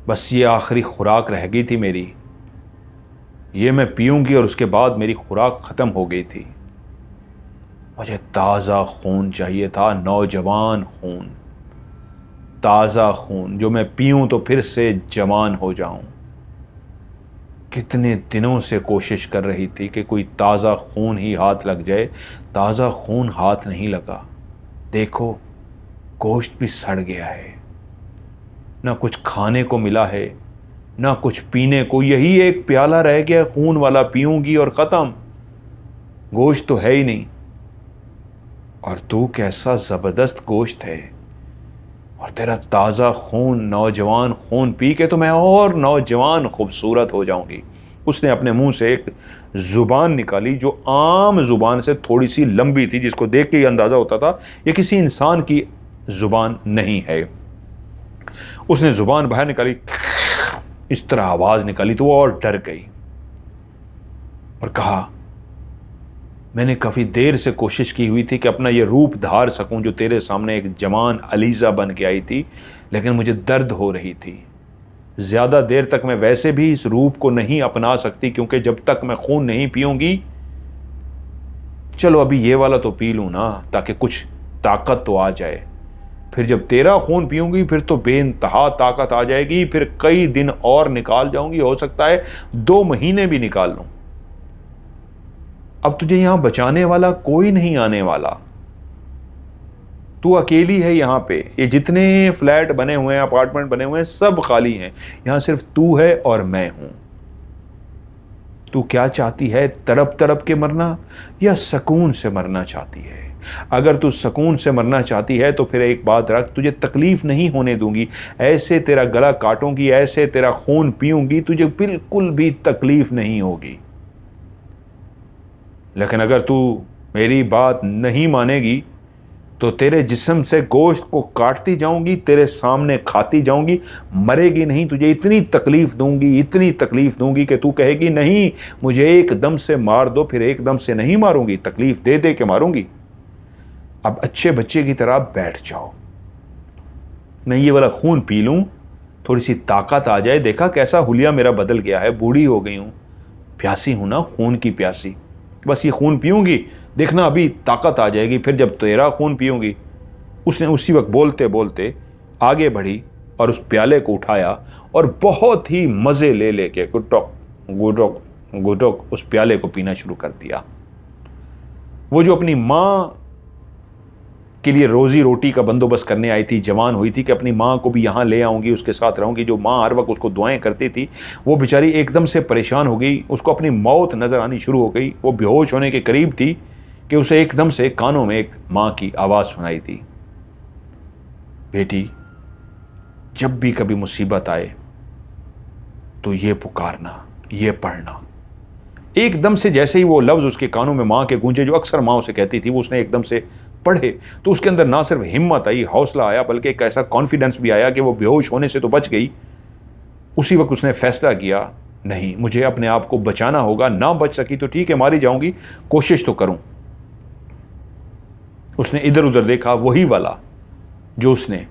बस ये आखिरी खुराक रह गई थी मेरी, ये मैं पीऊंगी और उसके बाद मेरी खुराक खत्म हो गई थी। मुझे ताज़ा खून चाहिए था, नौजवान खून, ताज़ा खून जो मैं पीऊं तो फिर से जवान हो जाऊं। कितने दिनों से कोशिश कर रही थी कि कोई ताज़ा खून ही हाथ लग जाए। ताज़ा खून हाथ नहीं लगा। देखो, गोश्त भी सड़ गया है, ना कुछ खाने को मिला है ना कुछ पीने को। यही एक प्याला रह गया खून वाला, पीऊंगी और ख़त्म। गोश्त तो है ही नहीं। और तू कैसा ज़बरदस्त गोश्त है, और तेरा ताज़ा खून, नौजवान खून पी के तो मैं और नौजवान खूबसूरत हो जाऊंगी। उसने अपने मुंह से एक ज़ुबान निकाली जो आम ज़ुबान से थोड़ी सी लंबी थी, जिसको देख के ही अंदाज़ा होता था ये किसी इंसान की ज़ुबान नहीं है। उसने ज़ुबान बाहर निकाली, इस तरह आवाज़ निकाली तो वो और डर गई और कहा, मैंने काफ़ी देर से कोशिश की हुई थी कि अपना ये रूप धार सकूं जो तेरे सामने एक जवान अलीज़ा बन के आई थी, लेकिन मुझे दर्द हो रही थी। ज़्यादा देर तक मैं वैसे भी इस रूप को नहीं अपना सकती, क्योंकि जब तक मैं खून नहीं पीऊंगी, चलो अभी ये वाला तो पी लूँ ना, ताकि कुछ ताकत तो आ जाए। फिर जब तेरा खून पीऊंगी फिर तो बेइंतहा ताकत आ जाएगी, फिर कई दिन और निकाल जाऊंगी, हो सकता है 2 महीने भी निकाल लूं। अब तुझे यहां बचाने वाला कोई नहीं आने वाला, तू अकेली है यहाँ पे। ये जितने फ्लैट बने हुए हैं, अपार्टमेंट बने हुए हैं, सब खाली हैं। यहां सिर्फ तू है और मैं हूं। तू क्या चाहती है, तड़प तड़प के मरना या सुकून से मरना चाहती है? अगर तू सुकून से मरना चाहती है तो फिर एक बात रख, तुझे तकलीफ नहीं होने दूंगी। ऐसे तेरा गला काटूंगी, ऐसे तेरा खून पीऊंगी, तुझे बिल्कुल भी तकलीफ नहीं होगी। लेकिन अगर तू मेरी बात नहीं मानेगी तो तेरे जिस्म से गोश्त को काटती जाऊंगी, तेरे सामने खाती जाऊंगी, मरेगी नहीं। तुझे इतनी तकलीफ दूंगी, इतनी तकलीफ दूंगी कि तू कहेगी नहीं, मुझे एकदम से मार दो। फिर एकदम से नहीं मारूंगी, तकलीफ दे दे के मारूंगी। अब अच्छे बच्चे की तरह बैठ जाओ, मैं ये वाला खून पी लूं, थोड़ी सी ताकत आ जाए। देखा कैसा हुलिया मेरा बदल गया है, बूढ़ी हो गई हूं, प्यासी हूं ना, खून की प्यासी। बस ये खून पीऊंगी, देखना अभी ताकत आ जाएगी, फिर जब तेरा खून पीऊंगी। उसने उसी वक्त बोलते बोलते आगे बढ़ी और उस प्याले को उठाया और बहुत ही मज़े ले लेके गुटोक गुटोक गुटोक उस प्याले को पीना शुरू कर दिया। वो जो अपनी माँ के लिए रोजी रोटी का बंदोबस्त करने आई थी, जवान हुई थी कि अपनी माँ को भी यहाँ ले आऊँगी, उसके साथ रहूँगी, जो माँ हर वक्त उसको दुआएं करती थी, वो बेचारी एकदम से परेशान हो गई। उसको अपनी मौत नज़र आनी शुरू हो गई। वो बेहोश होने के करीब थी कि उसे एकदम से कानों में एक माँ की आवाज़ सुनाई दी, बेटी, जब भी कभी मुसीबत आए तो ये पुकारना, ये पढ़ना। एकदम से जैसे ही वो लफ्ज़ उसके कानों में माँ के गूंजे, जो अक्सर माँ उसे कहती थी, वो उसने एकदम से पढ़े तो उसके अंदर ना सिर्फ हिम्मत आई, हौसला आया, बल्कि एक ऐसा कॉन्फिडेंस भी आया कि वो बेहोश होने से तो बच गई। उसी वक्त उसने फैसला किया, नहीं, मुझे अपने आप को बचाना होगा। ना बच सकी तो ठीक है, मारी जाऊंगी, कोशिश तो करूं। उसने इधर उधर देखा, वही वाला जो उसने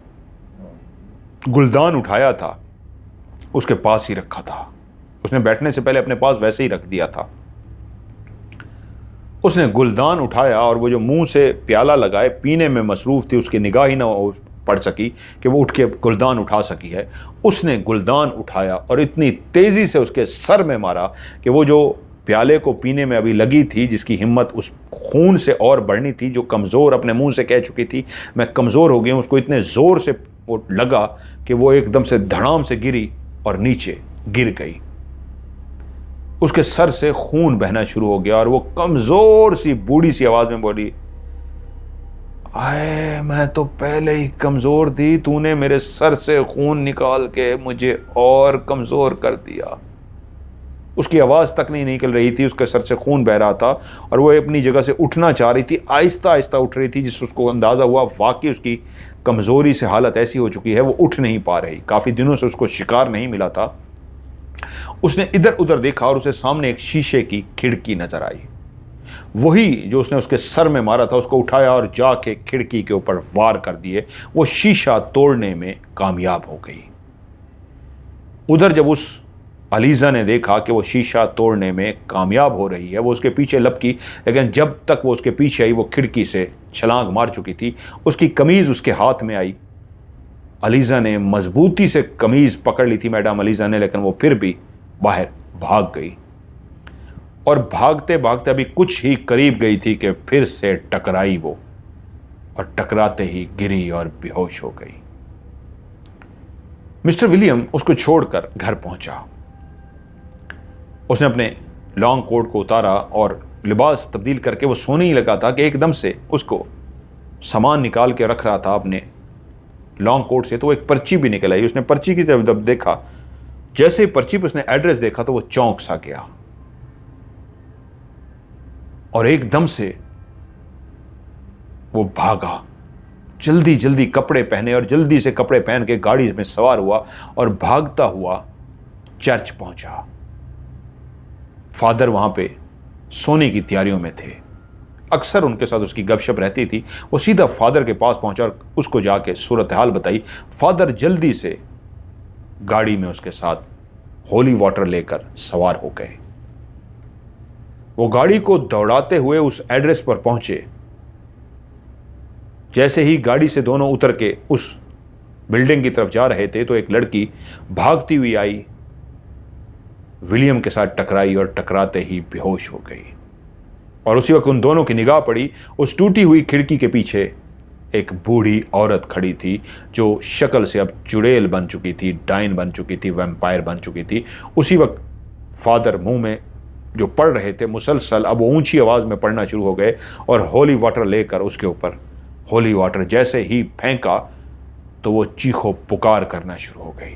गुलदान उठाया था उसके पास ही रखा था। उसने बैठने से पहले अपने पास वैसे ही रख दिया था। उसने गुलदान उठाया और वो जो मुंह से प्याला लगाए पीने में मसरूफ थी, उसकी निगाह ही ना पड़ सकी कि वो उठ के गुलदान उठा सकी है। उसने गुलदान उठाया और इतनी तेज़ी से उसके सर में मारा कि वो जो प्याले को पीने में अभी लगी थी, जिसकी हिम्मत उस खून से और बढ़नी थी, जो कमज़ोर अपने मुंह से कह चुकी थी मैं कमज़ोर हो गई हूँ, उसको इतने ज़ोर से वो लगा कि वो एकदम से धड़ाम से गिरी और नीचे गिर गई। उसके सर से खून बहना शुरू हो गया और वो कमज़ोर सी बूढ़ी सी आवाज़ में बोली, आए मैं तो पहले ही कमज़ोर थी, तूने मेरे सर से खून निकाल के मुझे और कमज़ोर कर दिया। उसकी आवाज़ तक नहीं निकल रही थी, उसके सर से खून बह रहा था और वो अपनी जगह से उठना चाह रही थी, आहिस्ता आहिस्ता उठ रही थी, जिससे उसको अंदाज़ा हुआ वाकई उसकी कमज़ोरी से हालत ऐसी हो चुकी है वो उठ नहीं पा रही। काफ़ी दिनों से उसको शिकार नहीं मिला था। उसने इधर उधर देखा और उसे सामने एक शीशे की खिड़की नजर आई। वही जो उसने उसके सर में मारा था उसको उठाया और जाके खिड़की के ऊपर वार कर दिए। वो शीशा तोड़ने में कामयाब हो गई। उधर जब उस अलीज़ा ने देखा कि वो शीशा तोड़ने में कामयाब हो रही है, वो उसके पीछे लपकी, लेकिन जब तक वो उसके पीछे आई वो खिड़की से छलांग मार चुकी थी। उसकी कमीज़ उसके हाथ में आई। अलीज़ा ने मजबूती से कमीज़ पकड़ ली थी मैडम अलीज़ा ने, लेकिन वो फिर भी बाहर भाग गई और भागते भागते अभी कुछ ही करीब गई थी कि फिर से टकराई वो, और टकराते ही गिरी और बेहोश हो गई। मिस्टर विलियम उसको छोड़कर घर पहुंचा। उसने अपने लॉन्ग कोट को उतारा और लिबास तब्दील करके वो सोने ही लगा था कि एकदम से उसको सामान निकाल के रख रहा था अपने लॉन्ग कोट से, तो वो एक पर्ची भी निकल आई। उसने पर्ची की तरफ जब देखा, जैसे ही पर्ची पर उसने एड्रेस देखा तो वो चौंक सा गया और एकदम से वो भागा, जल्दी जल्दी कपड़े पहने और जल्दी से कपड़े पहन के गाड़ी में सवार हुआ और भागता हुआ चर्च पहुंचा। फादर वहां पे सोने की तैयारियों में थे। अक्सर उनके साथ उसकी गपशप रहती थी। वो सीधा फादर के पास पहुंचा और उसको जाके सूरत हाल बताई। फादर जल्दी से गाड़ी में उसके साथ होली वाटर लेकर सवार हो गए। वो गाड़ी को दौड़ाते हुए उस एड्रेस पर पहुंचे। जैसे ही गाड़ी से दोनों उतर के उस बिल्डिंग की तरफ जा रहे थे तो एक लड़की भागती हुई आई, विलियम के साथ टकराई और टकराते ही बेहोश हो गई। और उसी वक्त उन दोनों की निगाह पड़ी उस टूटी हुई खिड़की के पीछे एक बूढ़ी औरत खड़ी थी, जो शक्ल से अब चुड़ैल बन चुकी थी, डाइन बन चुकी थी, वैम्पायर बन चुकी थी। उसी वक्त फादर मुंह में जो पढ़ रहे थे मुसलसल, अब वो ऊंची आवाज में पढ़ना शुरू हो गए और होली वाटर लेकर उसके ऊपर होली वाटर जैसे ही फेंका तो वो चीखो पुकार करना शुरू हो गई।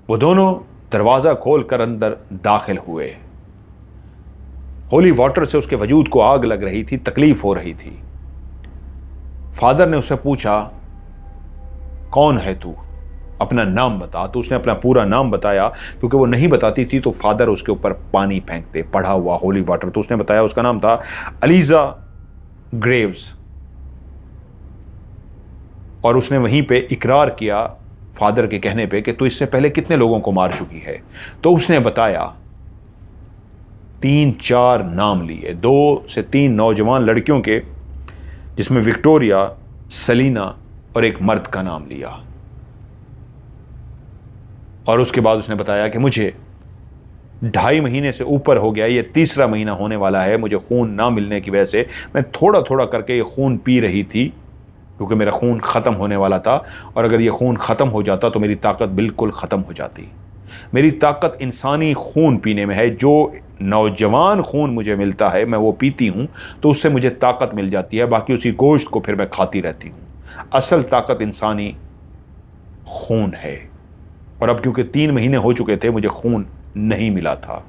वो दोनों दरवाजा खोलकर अंदर दाखिल हुए। होली वाटर से उसके वजूद को आग लग रही थी, तकलीफ हो रही थी। फादर ने उससे पूछा, कौन है तू, अपना नाम बता। तो उसने अपना पूरा नाम बताया। क्योंकि वो नहीं बताती थी तो फादर उसके ऊपर पानी फेंकते, पड़ा हुआ होली वाटर। तो उसने बताया उसका नाम था अलीज़ा ग्रेव्स। और उसने वहीं पे इकरार किया फादर के कहने पे कि तू इससे पहले कितने लोगों को मार चुकी है। तो उसने बताया 3-4 नाम लिए, 2 से 3 नौजवान लड़कियों के, जिसमें विक्टोरिया, सलीना और एक मर्द का नाम लिया। और उसके बाद उसने बताया कि मुझे 2.5 महीने से ऊपर हो गया, ये 3रा महीना होने वाला है। मुझे खून ना मिलने की वजह से मैं थोड़ा थोड़ा करके ये खून पी रही थी, क्योंकि मेरा खून ख़त्म होने वाला था। और अगर ये खून ख़त्म हो जाता तो मेरी ताकत बिल्कुल ख़त्म हो जाती। मेरी ताकत इंसानी खून पीने में है। जो नौजवान खून मुझे मिलता है मैं वो पीती हूँ तो उससे मुझे ताकत मिल जाती है। बाकी उसी गोश्त को फिर मैं खाती रहती हूँ। असल ताकत इंसानी खून है। और अब क्योंकि 3 महीने हो चुके थे मुझे खून नहीं मिला था।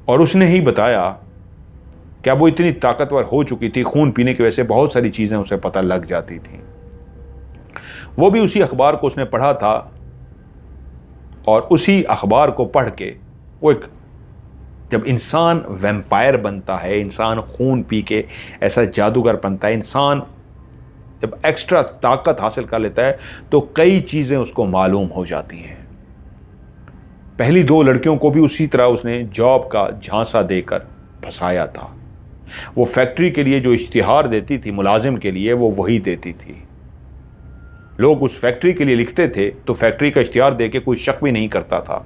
और उसने ही बताया कि अब वो इतनी ताकतवर हो चुकी थी, खून पीने की वजह से बहुत सारी चीज़ें उसे पता लग जाती थी। वो भी उसी अखबार को उसने पढ़ा था और उसी अखबार को पढ़ के वो एक, जब इंसान वैम्पायर बनता है, इंसान खून पी के ऐसा जादूगर बनता है, इंसान जब एक्स्ट्रा ताकत हासिल कर लेता है तो कई चीज़ें उसको मालूम हो जाती हैं। पहली 2 लड़कियों को भी उसी तरह उसने जॉब का झांसा देकर फंसाया था। वो फैक्ट्री के लिए जो इश्तिहार देती थी मुलाजिम के लिए, वो वही देती थी। लोग उस फैक्ट्री के लिए लिखते थे तो फैक्ट्री का इश्तिहार दे के कोई शक भी नहीं करता था,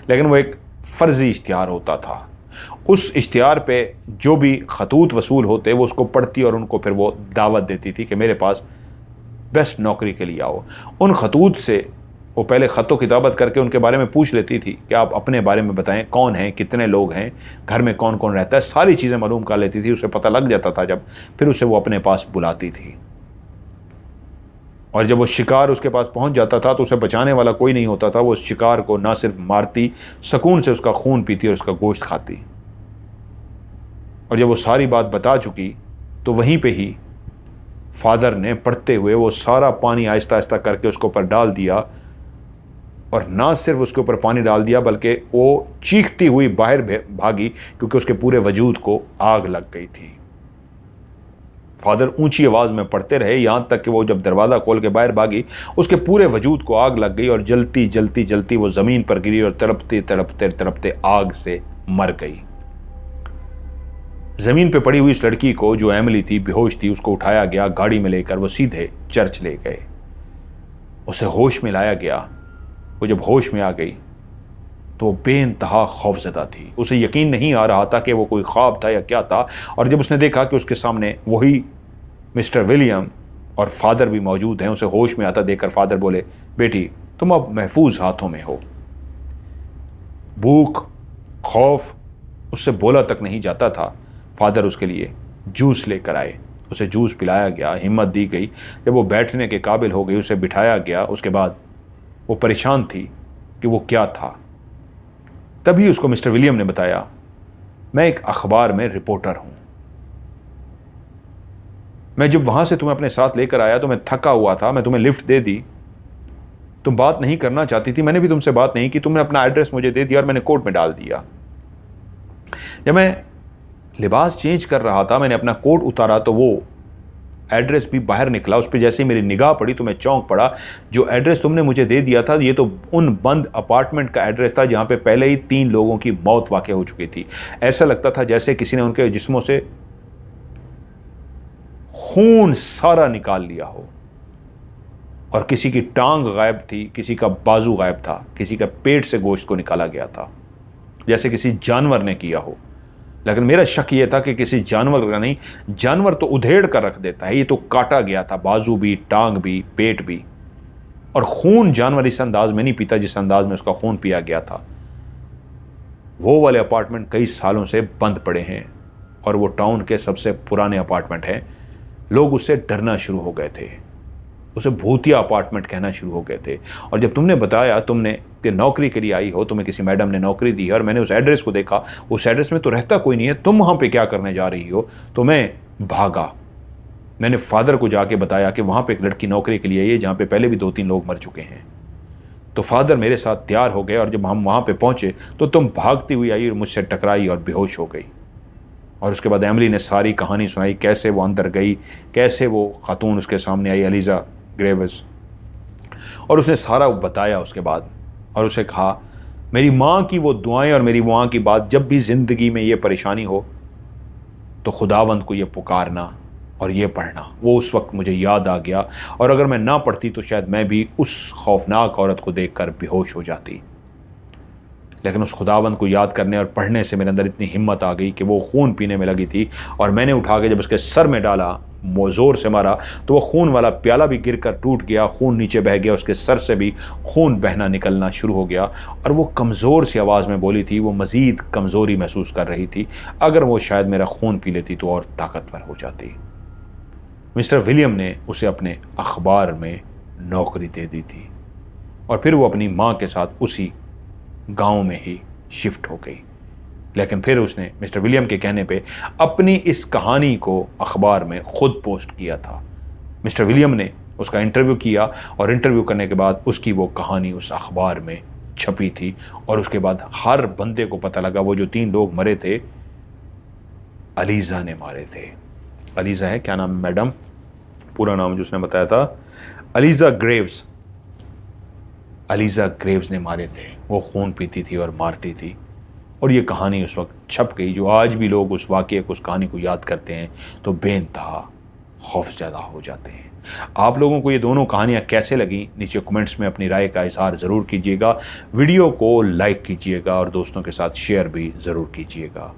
लेकिन वो एक फ़र्जी इश्तिहार होता था। उस इश्तिहार पे जो भी खतूत वसूल होते वो उसको पढ़ती और उनको फिर वो दावत देती थी कि मेरे पास बेस्ट नौकरी के लिए आओ। उन खतूत से वो पहले ख़तों किताबत करके उनके बारे में पूछ लेती थी कि आप अपने बारे में बताएं, कौन हैं, कितने लोग हैं, घर में कौन कौन रहता है, सारी चीज़ें मालूम कर लेती थी। उसे पता लग जाता था जब, फिर उसे वो अपने पास बुलाती थी। और जब वो शिकार उसके पास पहुंच जाता था तो उसे बचाने वाला कोई नहीं होता था। वो उस शिकार को ना सिर्फ मारती, सुकून से उसका खून पीती और उसका गोश्त खाती। और जब वो सारी बात बता चुकी तो वहीं पे ही फादर ने पढ़ते हुए वो सारा पानी आहिस्ता आहिस्ता करके उसके ऊपर डाल दिया, और ना सिर्फ उसके ऊपर पानी डाल दिया बल्कि वो चीखती हुई बाहर भागी, क्योंकि उसके पूरे वजूद को आग लग गई थी। फादर ऊंची आवाज में पढ़ते रहे, यहां तक कि वो जब दरवाजा खोल के बाहर भागी उसके पूरे वजूद को आग लग गई और जलती जलती जलती वो जमीन पर गिरी और तड़पते तड़पते तड़पते आग से मर गई। जमीन पे पड़ी हुई इस लड़की को, जो एमिली थी, बेहोश थी, उसको उठाया गया, गाड़ी में लेकर वो सीधे चर्च ले गए। उसे होश में लाया गया। वो जब होश में आ गई तो वो बेइंतहा खौफजदा थी। उसे यकीन नहीं आ रहा था कि वो कोई ख्वाब था या क्या था। और जब उसने देखा कि उसके सामने वही मिस्टर विलियम और फादर भी मौजूद हैं, उसे होश में आता देखकर फादर बोले, बेटी तुम अब महफूज हाथों में हो। भूख, खौफ, उससे बोला तक नहीं जाता था। फादर उसके लिए जूस लेकर आए, उसे जूस पिलाया गया, हिम्मत दी गई। जब वो बैठने के काबिल हो गई उसे बिठाया गया। उसके बाद वो परेशान थी कि वो क्या था। तभी उसको मिस्टर विलियम ने बताया, मैं एक अखबार में रिपोर्टर हूं। मैं जब वहां से तुम्हें अपने साथ लेकर आया तो मैं थका हुआ था, मैं तुम्हें लिफ्ट दे दी, तुम बात नहीं करना चाहती थी, मैंने भी तुमसे बात नहीं की, तुमने अपना एड्रेस मुझे दे दिया और मैंने कोर्ट में डाल दिया। जब मैं लिबास चेंज कर रहा था, मैंने अपना कोट उतारा तो वो एड्रेस भी बाहर निकला। उस पर जैसे ही मेरी निगाह पड़ी तो मैं चौंक पड़ा। जो एड्रेस तुमने मुझे दे दिया था ये तो उन बंद अपार्टमेंट का एड्रेस था जहां पे पहले ही 3 लोगों की मौत वाक़या हो चुकी थी। ऐसा लगता था जैसे किसी ने उनके जिस्मों से खून सारा निकाल लिया हो, और किसी की टांग गायब थी, किसी का बाजू गायब था, किसी का पेट से गोश्त को निकाला गया था, जैसे किसी जानवर ने किया हो। लेकिन मेरा शक यह था कि किसी जानवर का नहीं, जानवर तो उधेड़ कर रख देता है, ये तो काटा गया था, बाजू भी, टांग भी, पेट भी। और खून जानवर इस अंदाज में नहीं पीता जिस अंदाज में उसका खून पिया गया था। वो वाले अपार्टमेंट कई सालों से बंद पड़े हैं और वो टाउन के सबसे पुराने अपार्टमेंट हैं। लोग उससे डरना शुरू हो गए थे, उसे भूतिया अपार्टमेंट कहना शुरू हो गए थे। और जब तुमने बताया तुमने कि नौकरी के लिए आई हो, तुम्हें किसी मैडम ने नौकरी दी है, और मैंने उस एड्रेस को देखा, उस एड्रेस में तो रहता कोई नहीं है, तुम वहाँ पे क्या करने जा रही हो, तो मैं भागा। मैंने फादर को जाके बताया कि वहाँ पे एक लड़की नौकरी के लिए आई है जहाँ पे पहले भी 2-3 लोग मर चुके हैं। तो फादर मेरे साथ तैयार हो गए, और जब हम वहाँ पर पहुँचे तो तुम भागती हुई आई और मुझसे टकराई और बेहोश हो गई। और उसके बाद एमिली ने सारी कहानी सुनाई, कैसे वो अंदर गई, कैसे वो खातून उसके सामने आई, एलिजा ग्रेव्स, और उसने सारा बताया उसके बाद। और उसे कहा, मेरी माँ की वो दुआएं और मेरी माँ की बात, जब भी ज़िंदगी में ये परेशानी हो तो खुदावंद को ये पुकारना और ये पढ़ना। वो उस वक्त मुझे याद आ गया, और अगर मैं ना पढ़ती तो शायद मैं भी उस खौफनाक औरत को देखकर बेहोश हो जाती। लेकिन उस खुदावंद को याद करने और पढ़ने से मेरे अंदर इतनी हिम्मत आ गई कि वो खून पीने में लगी थी, और मैंने उठा के जब उसके सर में डाला, वो ज़ोर से मारा तो वो खून वाला प्याला भी गिरकर टूट गया, खून नीचे बह गया, उसके सर से भी खून बहना निकलना शुरू हो गया। और वो कमज़ोर सी आवाज़ में बोली थी, वो मज़ीद कमज़ोरी महसूस कर रही थी। अगर वो शायद मेरा खून पी लेती तो और ताकतवर हो जाती। मिस्टर विलियम ने उसे अपने अखबार में नौकरी दे दी थी, और फिर वो अपनी माँ के साथ उसी गांव में ही शिफ्ट हो गई। लेकिन फिर उसने मिस्टर विलियम के कहने पे अपनी इस कहानी को अखबार में खुद पोस्ट किया था। मिस्टर विलियम ने उसका इंटरव्यू किया, और इंटरव्यू करने के बाद उसकी वो कहानी उस अखबार में छपी थी। और उसके बाद हर बंदे को पता लगा वो जो 3 लोग मरे थे, एलिजा ने मारे थे। एलिजा है, क्या नाम है मैडम? पूरा नाम जो उसने बताया था, अलीजा ग्रेव्स। अलीजा ग्रेव्स ने मारे थे। वो खून पीती थी और मारती थी, और ये कहानी उस वक्त छप गई, जो आज भी लोग उस वाक़ये को, उस कहानी को याद करते हैं तो बेइंतहा खौफज़दा हो जाते हैं। आप लोगों को ये दोनों कहानियाँ कैसे लगी, नीचे कमेंट्स में अपनी राय का इज़हार ज़रूर कीजिएगा। वीडियो को लाइक कीजिएगा और दोस्तों के साथ शेयर भी ज़रूर कीजिएगा।